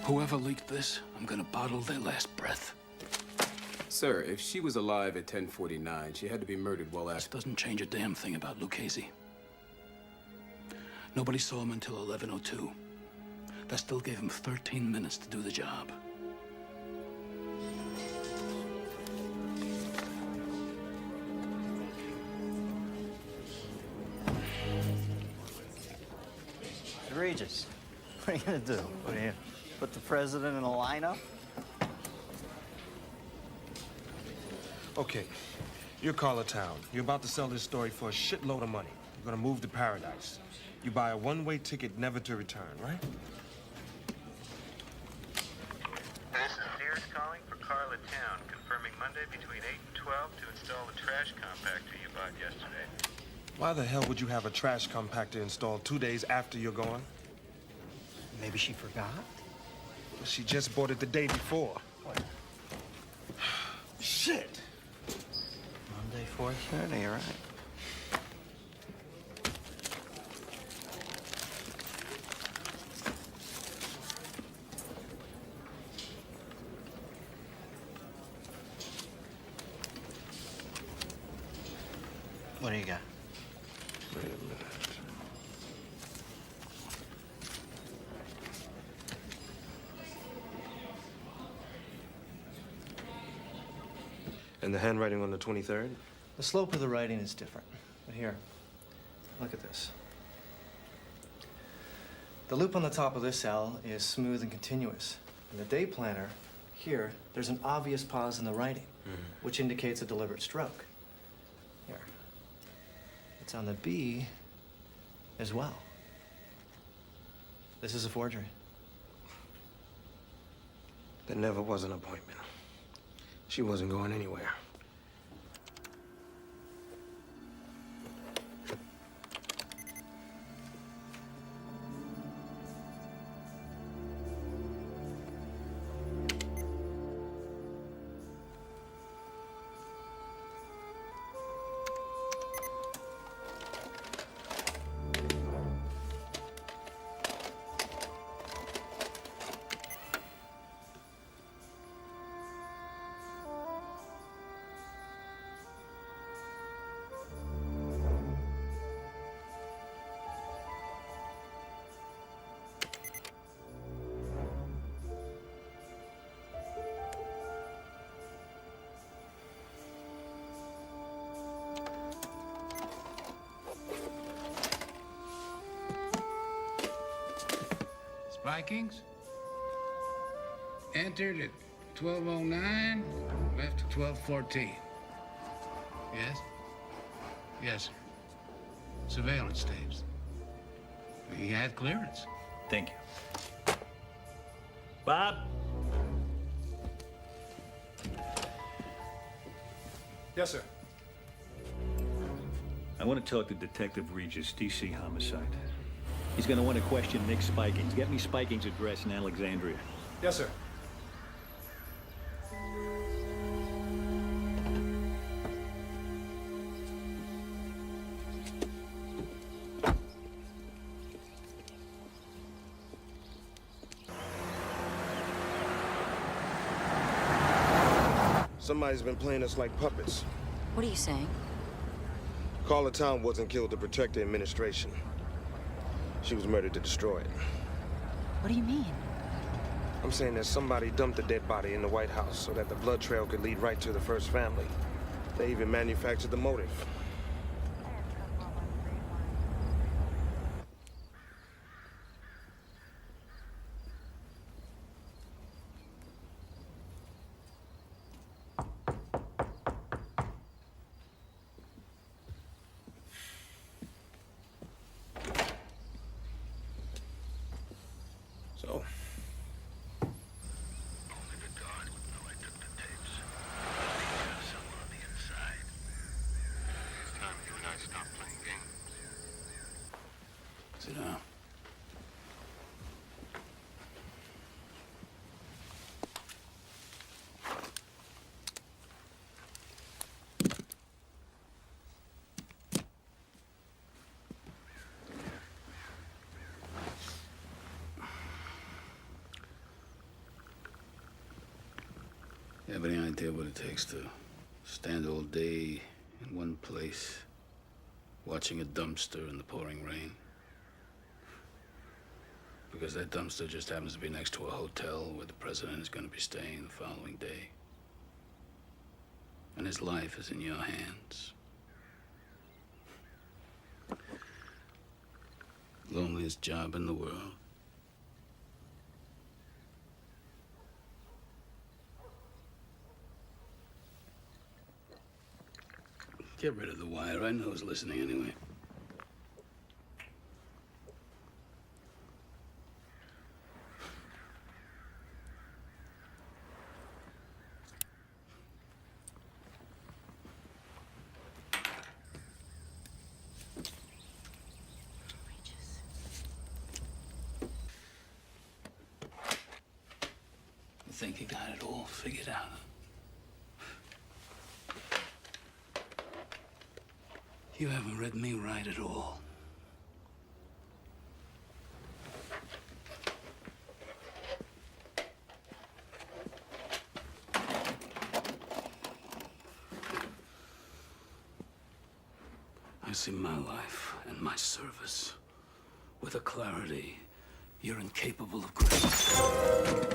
Whoever leaked this, I'm gonna bottle their last breath. Sir, if she was alive at 10:49, she had to be murdered well after. This doesn't change a damn thing about Lucchese. Nobody saw him until 11:02. That still gave him 13 minutes to do the job. Regis, what are you gonna do? What are you, put the president in a lineup? Okay, you're Carla Town. You're about to sell this story for a shitload of money. You're gonna move to paradise. You buy a one-way ticket never to return, right? This is Sears calling for Carla Town, confirming Monday between 8 and 12 to install the trash compactor you bought yesterday. Why the hell would you have a trash compactor installed 2 days after you're gone? Maybe she forgot? She just bought it the day before. Shit! Monday, 4:30, you're right. What do you got? Wait a minute. And the handwriting on the 23rd? The slope of the writing is different. But here, look at this. The loop on the top of this L is smooth and continuous. In the day planner, here, there's an obvious pause in the writing, which indicates a deliberate stroke. Here. It's on the B as well. This is a forgery. There never was an appointment. She wasn't going anywhere. Vikings? Entered at 12:09, left at 12:14. Yes? Yes, sir. Surveillance tapes. He had clearance. Thank you. Bob? Yes, sir. I want to talk to Detective Regis, DC Homicide. He's going to want to question Nick Spikings. Get me Spikings' address in Alexandria. Yes, sir. Somebody's been playing us like puppets. What are you saying? Carla Town wasn't killed to protect the administration. She was murdered to destroy it. What do you mean? I'm saying that somebody dumped a dead body in the White House so that the blood trail could lead right to the first family. They even manufactured the motive. So? Only the guard would know I took the tapes. Someone on the inside. It's time you and I stop playing games. Sit down. You have any idea what it takes to stand all day in one place, watching a dumpster in the pouring rain? Because that dumpster just happens to be next to a hotel where the president is going to be staying the following day. And his life is in your hands. Loneliest job in the world. Get rid of the wire. I know who's listening anyway. You think you got it all figured out? You haven't read me right at all. I see my life and my service with a clarity you're incapable of grasping.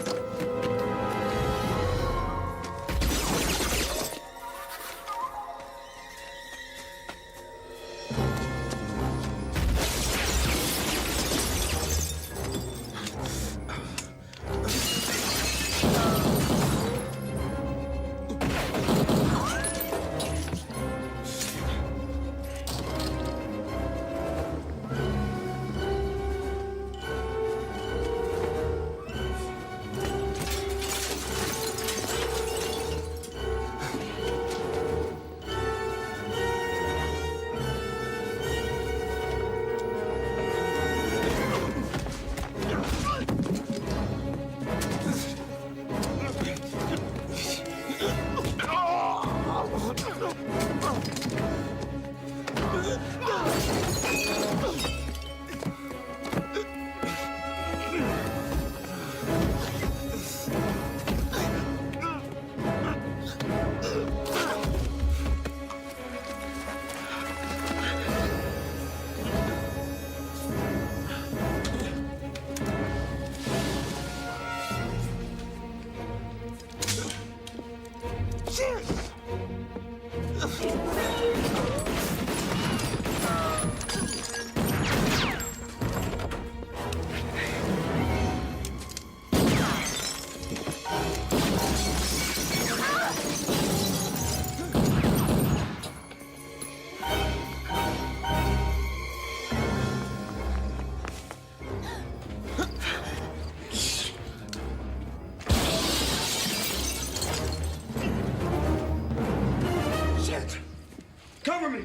Cover me!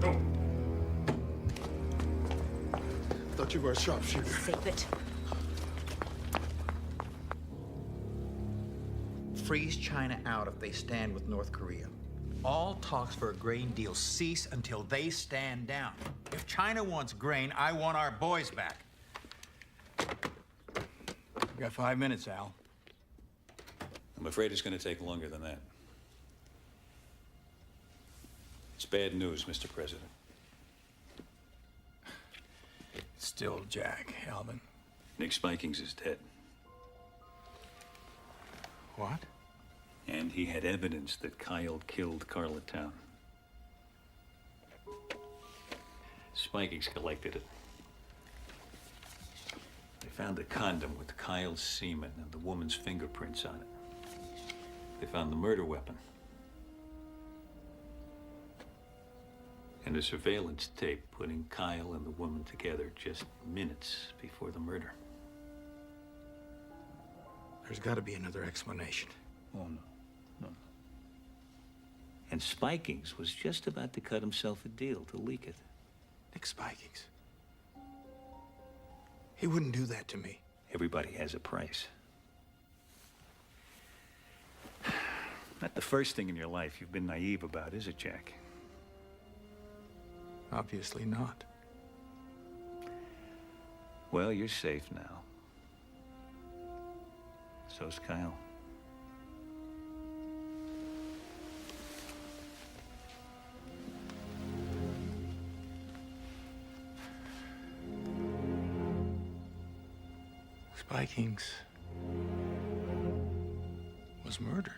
Go. Thought you were a sharpshooter. Save it. Freeze China out if they stand with North Korea. All talks for a grain deal cease until they stand down. If China wants grain, I want our boys back. You got 5 minutes, Al. I'm afraid it's going to take longer than that. It's bad news, Mr. President. Still Jack, Alvin. Nick Spikings is dead. What? And he had evidence that Kyle killed Carla Town. Spikings collected it. They found a condom with Kyle's semen and the woman's fingerprints on it. They found the murder weapon. And a surveillance tape putting Kyle and the woman together just minutes before the murder. There's got to be another explanation. Oh, no. And Spikings was just about to cut himself a deal to leak it. Nick Spikings. He wouldn't do that to me. Everybody has a price. Not the first thing in your life you've been naive about, is it, Jack? Obviously not. Well, you're safe now. So's Kyle. Spikings was murdered.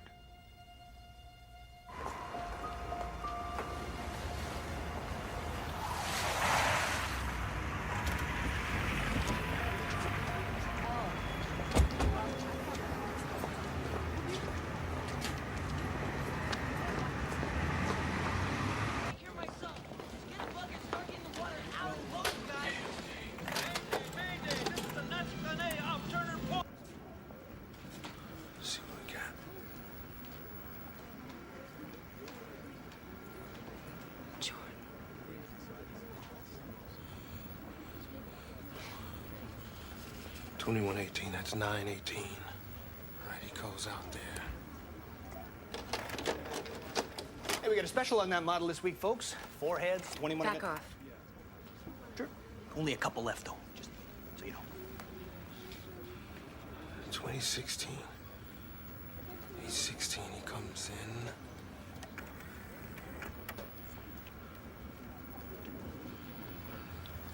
See what we got. Jordan. $21.18, that's $9.18. All right, he goes out there. Hey, we got a special on that model this week, folks. 4 heads, 21. Back off. Sure. Only a couple left, though. Just so you know. 2016. He's 16, he comes in.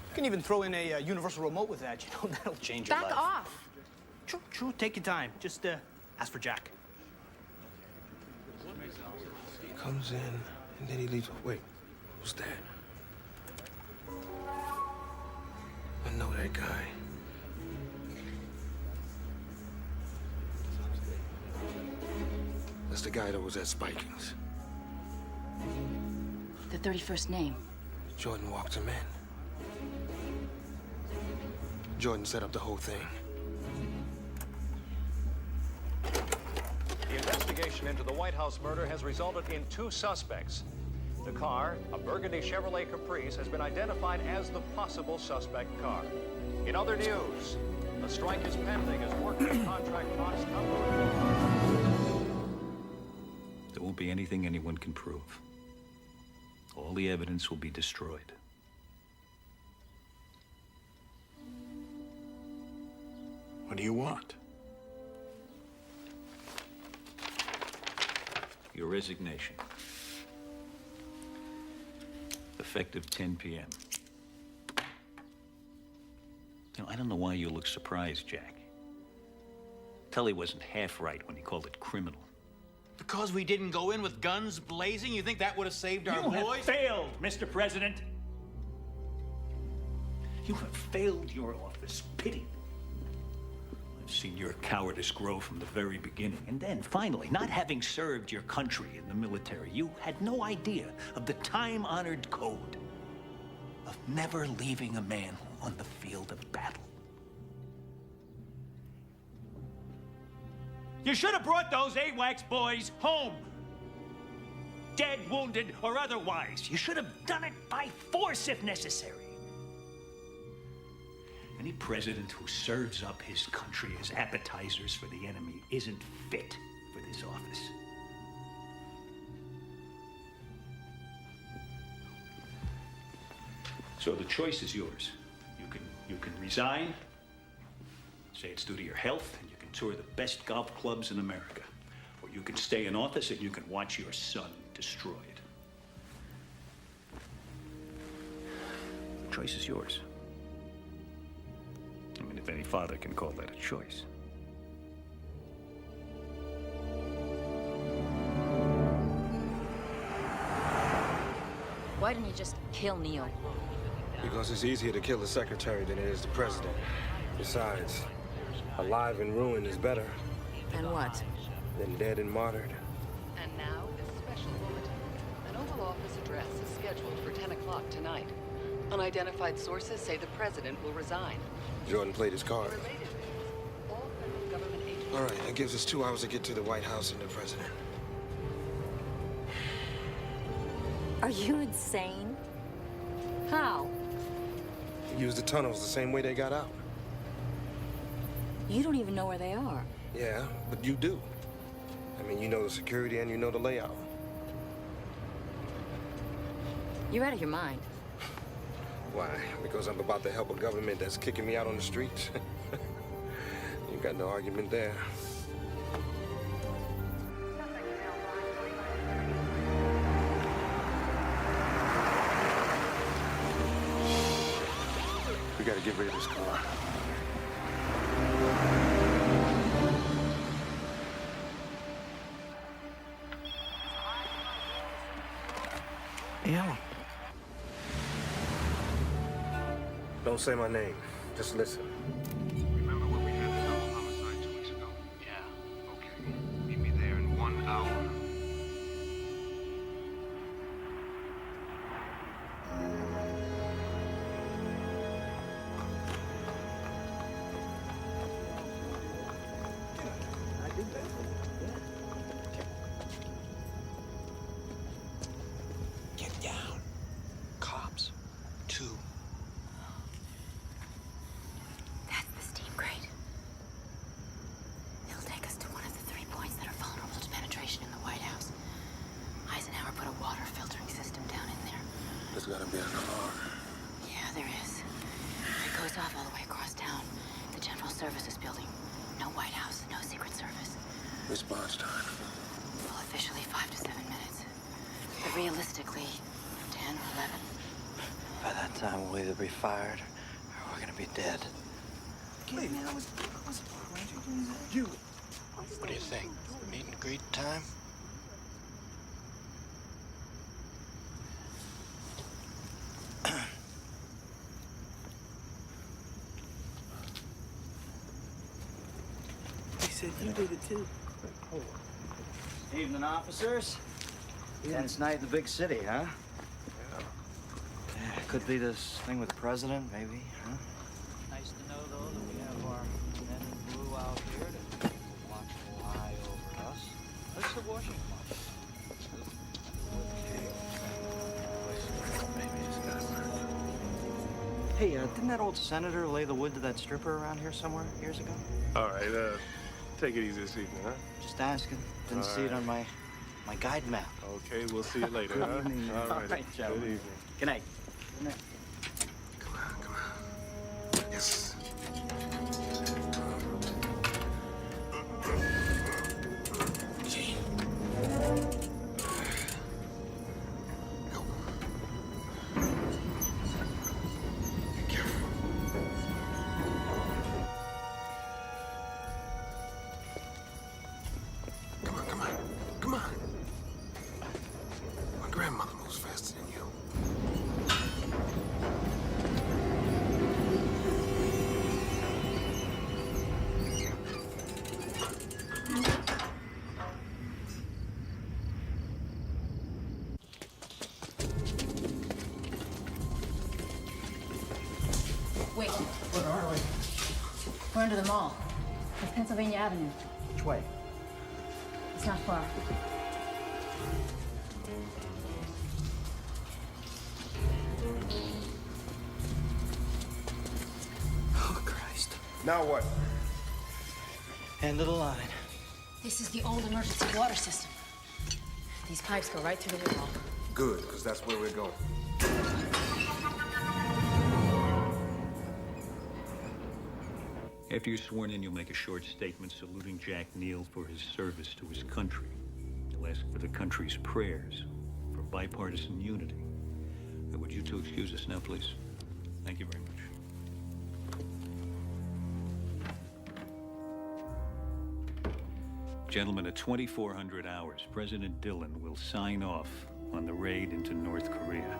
You can even throw in a universal remote with that, you know, that'll change your life. Back off. True, take your time. Just ask for Jack. He comes in, and then he leaves. Wait, who's that? I know that guy. That's the guy that was at Spikings. The 31st name. Jordan walked him in. Jordan set up the whole thing. The investigation into the White House murder has resulted in 2 suspects. The car, a burgundy Chevrolet Caprice, has been identified as the possible suspect car. In other news, a strike is pending as workers contract Fox come to report. There won't be anything anyone can prove. All the evidence will be destroyed. What do you want? Your resignation. Effective 10 p.m. You know, I don't know why you look surprised, Jack. Tully wasn't half right when he called it criminal. Because we didn't go in with guns blazing? You think that would have saved our boys? You have failed, Mr. President. You have failed your office. Pity. I've seen your cowardice grow from the very beginning. And then, finally, not having served your country in the military, you had no idea of the time-honored code of never leaving a man on the field of battle. You should have brought those AWACS boys home. Dead, wounded, or otherwise. You should have done it by force if necessary. Any president who serves up his country as appetizers for the enemy isn't fit for this office. So the choice is yours. You can resign, say it's due to your health, and you can tour the best golf clubs in America. Or you can stay in office and you can watch your son destroyed. The choice is yours. I mean, if any father can call that a choice. Why didn't you just kill Neil? Because it's easier to kill the secretary than it is the president. Besides, alive and ruined is better And what? than dead and martyred. And now, this special bulletin. An Oval Office address is scheduled for 10 o'clock tonight. Unidentified sources say the president will resign. Jordan played his card. Related news, all federal government agencies... All right, that gives us 2 hours to get to the White House and the president. Are you insane? How? Use the tunnels the same way they got out. You don't even know where they are. Yeah, but you do. I mean, you know the security and you know the layout. You're out of your mind. Why? Because I'm about to help a government that's kicking me out on the streets? You got no argument there. We gotta get rid of this car. Yeah. Don't say my name. Just listen. Remember when we had the double homicide 2 weeks ago? Yeah. Okay. Meet me there in 1 hour. Get down. Cops. 2. That's the steam grate. It'll take us to one of the 3 points that are vulnerable to penetration in the White House. Eisenhower put a water filtering system down in there. There's gotta be a car. Yeah, there is. It goes off all the way across town. The General Services building. No White House, no Secret Service. Response time. Well, officially 5 to 7 minutes. But realistically, 10 or 11. By that time, we'll either be fired or we're gonna be dead. Wait, man, you. What do you think? Meet and greet time? He said you did it too. Evening, officers. Tense night in the big city, huh? Yeah, could be this thing with the president, maybe, huh? Nice to know, though, that we have our men in blue out here to watch the eye over us. That's the Washington office. Hey, didn't that old senator lay the wood to that stripper around here somewhere years ago? All right, take it easy this evening, huh? Just asking. Didn't see it on my guide map. Okay, we'll see you later, Good huh? evening. All right, All right, good gentlemen. evening. Good night. Good night. Yes. Come on. My grandmother moves faster than you. Wait. Where are we? We're under the mall. It's Pennsylvania Avenue. Which way? It's not far. Oh, Christ. Now what? End of the line. This is the old emergency water system. These pipes go right through the wall. Good, because that's where we're going. After you're sworn in, you'll make a short statement saluting Jack Neal for his service to his country. You'll ask for the country's prayers, for bipartisan unity. Would you two excuse us now, please? Thank you very much. Gentlemen, at 2400 hours, President Dillon will sign off on the raid into North Korea.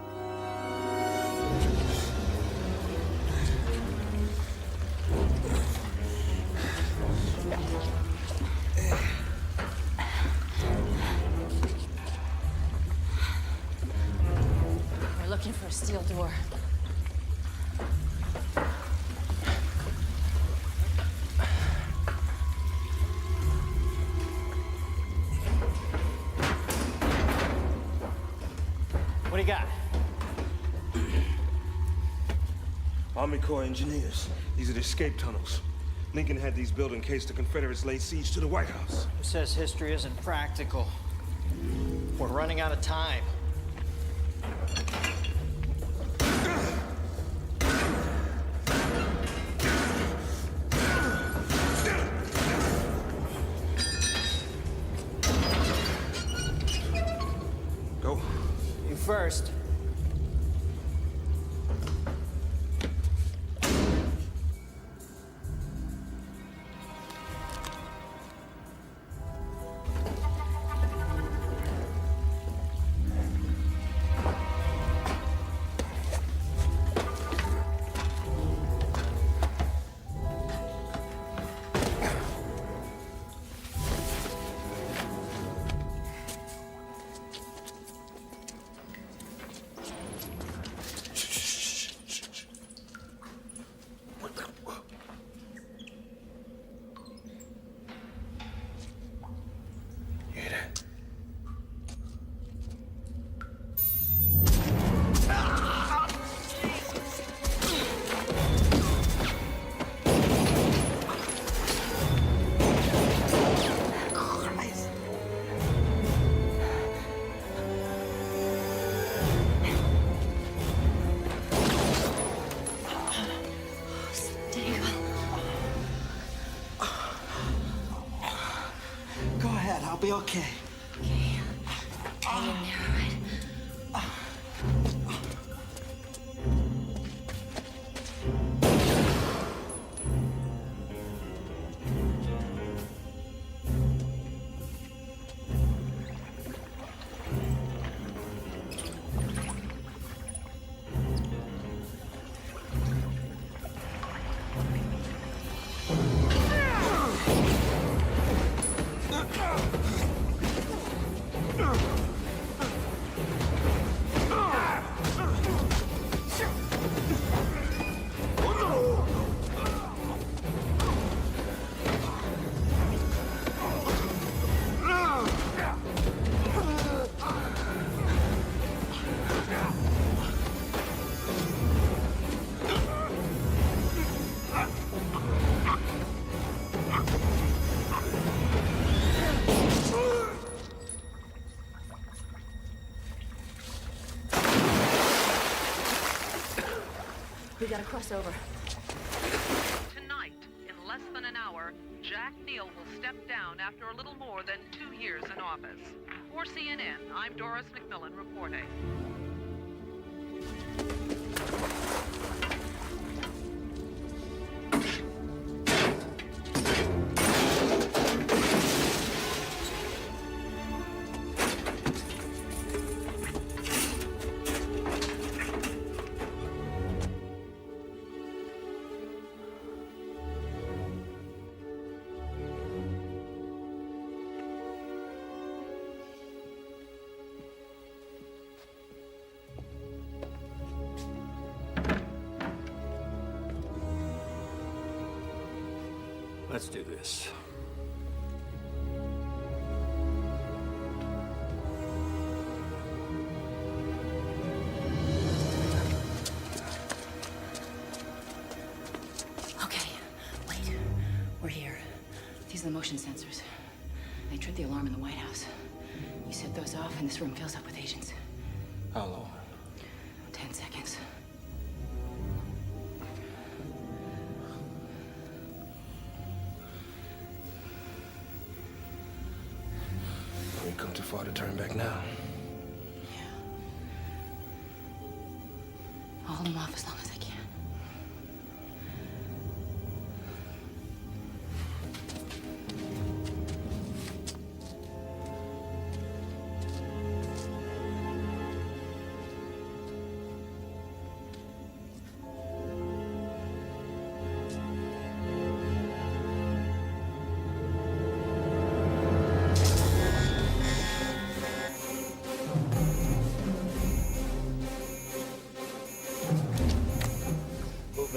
We're looking for a steel door. What do you got? Army Corps engineers. These are the escape tunnels. Lincoln had these built in case the Confederates laid siege to the White House. Who says history isn't practical? We're running out of time. Go. You first. Go ahead, I'll be okay. Hang in there, all right? We gotta cross over. Tonight, in less than an hour, Jack Neal will step down after a little more than 2 years in office. For CNN, I'm Doris McMillan reporting. Let's do this. Okay, wait. We're here. These are the motion sensors. They tripped the alarm in the White House. You set those off, and this room fills up with agents. How long? 10 seconds. We've come too far to turn back now. I'll hold them off as long as I can.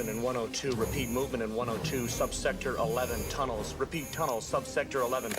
movement in 102. Repeat, movement in 102, subsector 11, tunnels. Repeat, tunnels, subsector 11.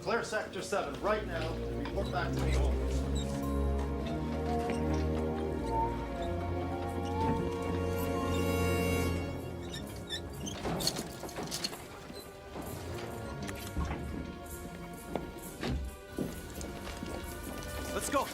Clear Sector 7 right now and report back to me always. Let's go.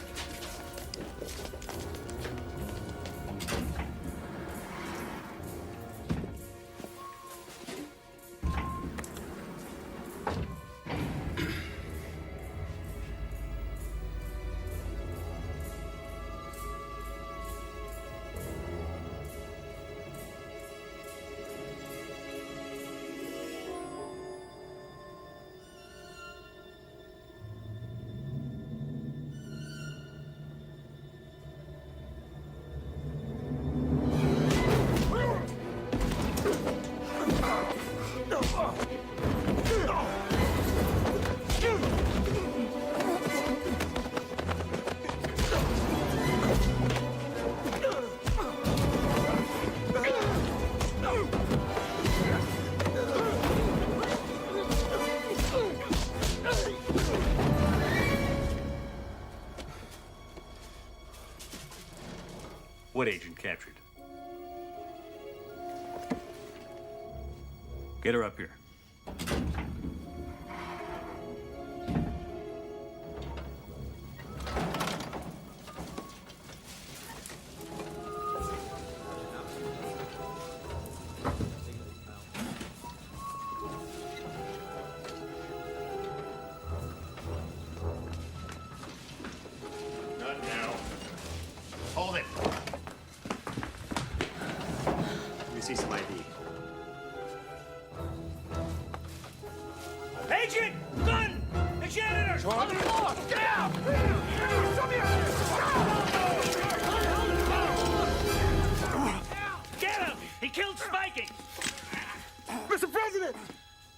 What agent captured? Get her up here. Not now. Hold it. Let me see some ID. Agent! Gun! The janitor! On the floor! Get out! Get him! He killed Spiking! Mr. President,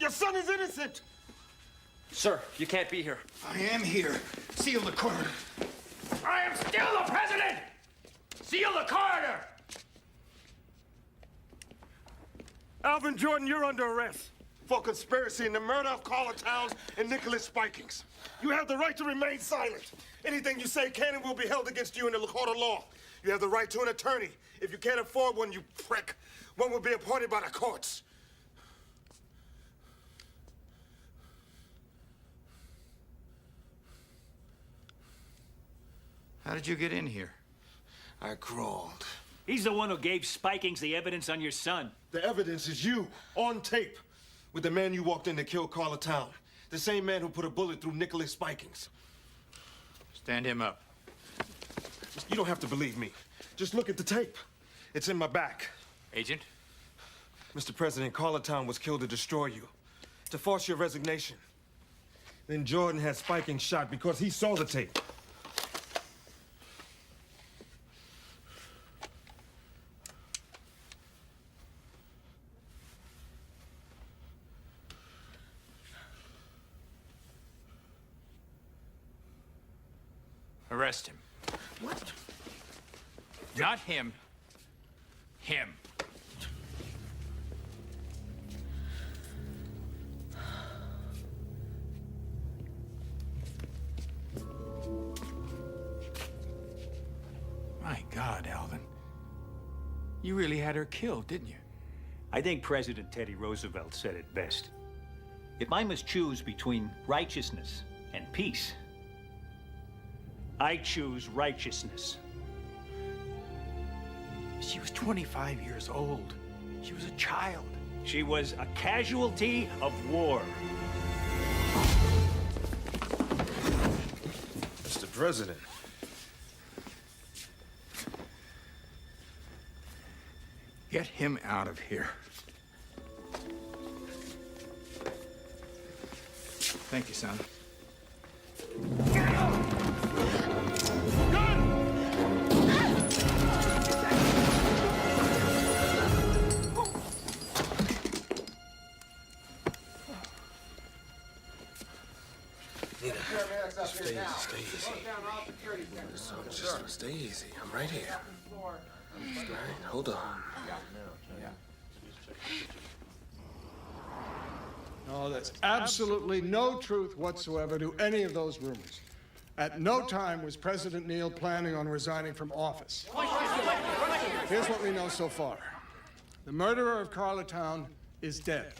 your son is innocent. Sir, you can't be here. I am here. Seal the corridor. I am still the president! Seal the corridor! Alvin Jordan, you're under arrest. for conspiracy in the murder of Carla Towns and Nicholas Spikings. You have the right to remain silent. Anything you say can and will be held against you in the court of law. You have the right to an attorney. If you can't afford one, you prick, one will be appointed by the courts. How did you get in here? I crawled. He's the one who gave Spikings the evidence on your son. The evidence is you, on tape, with the man you walked in to kill Carla Town. The same man who put a bullet through Nicholas Spikings. Stand him up. You don't have to believe me. Just look at the tape. It's in my back. Agent? Mr. President, Carla Town was killed to destroy you, to force your resignation. Then Jordan had Spikings shot because he saw the tape. Arrest him. What? Not him. Him. My God, Alvin. You really had her killed, didn't you? I think President Teddy Roosevelt said it best. If I must choose between righteousness and peace, I choose righteousness. She was 25 years old. She was a child. She was a casualty of war. Mr. President. Get him out of here. Thank you, son. Stay easy. Just stay easy. I'm right here. All right, hold on. No, there's absolutely no truth whatsoever to any of those rumors. At no time was President Neal planning on resigning from office. Here's what we know so far. The murderer of Carla Town is dead.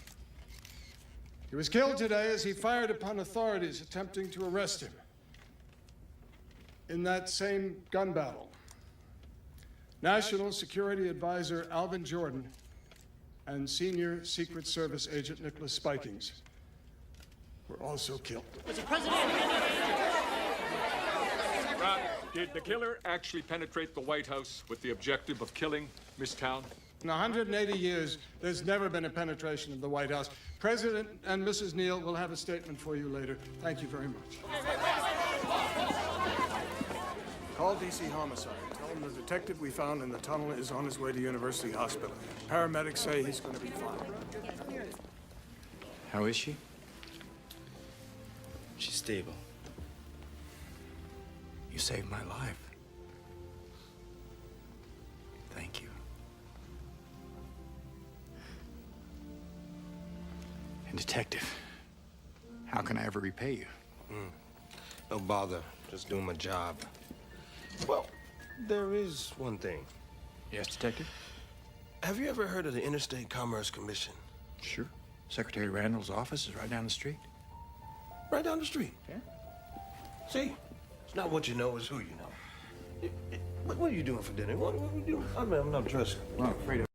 He was killed today as he fired upon authorities attempting to arrest him. In that same gun battle, National Security Advisor Alvin Jordan and Senior Secret Service Agent Nicholas Spikings were also killed. Mr. President! Ron, did the killer actually penetrate the White House with the objective of killing Miss Town? In 180 years, there's never been a penetration of the White House. President and Mrs. Neal will have a statement for you later. Thank you very much. Call DC Homicide. Tell them the detective we found in the tunnel is on his way to University Hospital. Paramedics say he's going to be fine. How is she? She's stable. You saved my life. Thank you. And Detective, how can I ever repay you? No bother. Just doing my job. Well, there is one thing. Yes, Detective? Have you ever heard of the Interstate Commerce Commission? Sure. Secretary Randall's office is right down the street. Right down the street? Yeah. See, it's not what you know, it's who you know. What are you doing for dinner? What are you doing? I'm not dressing. Well, I'm afraid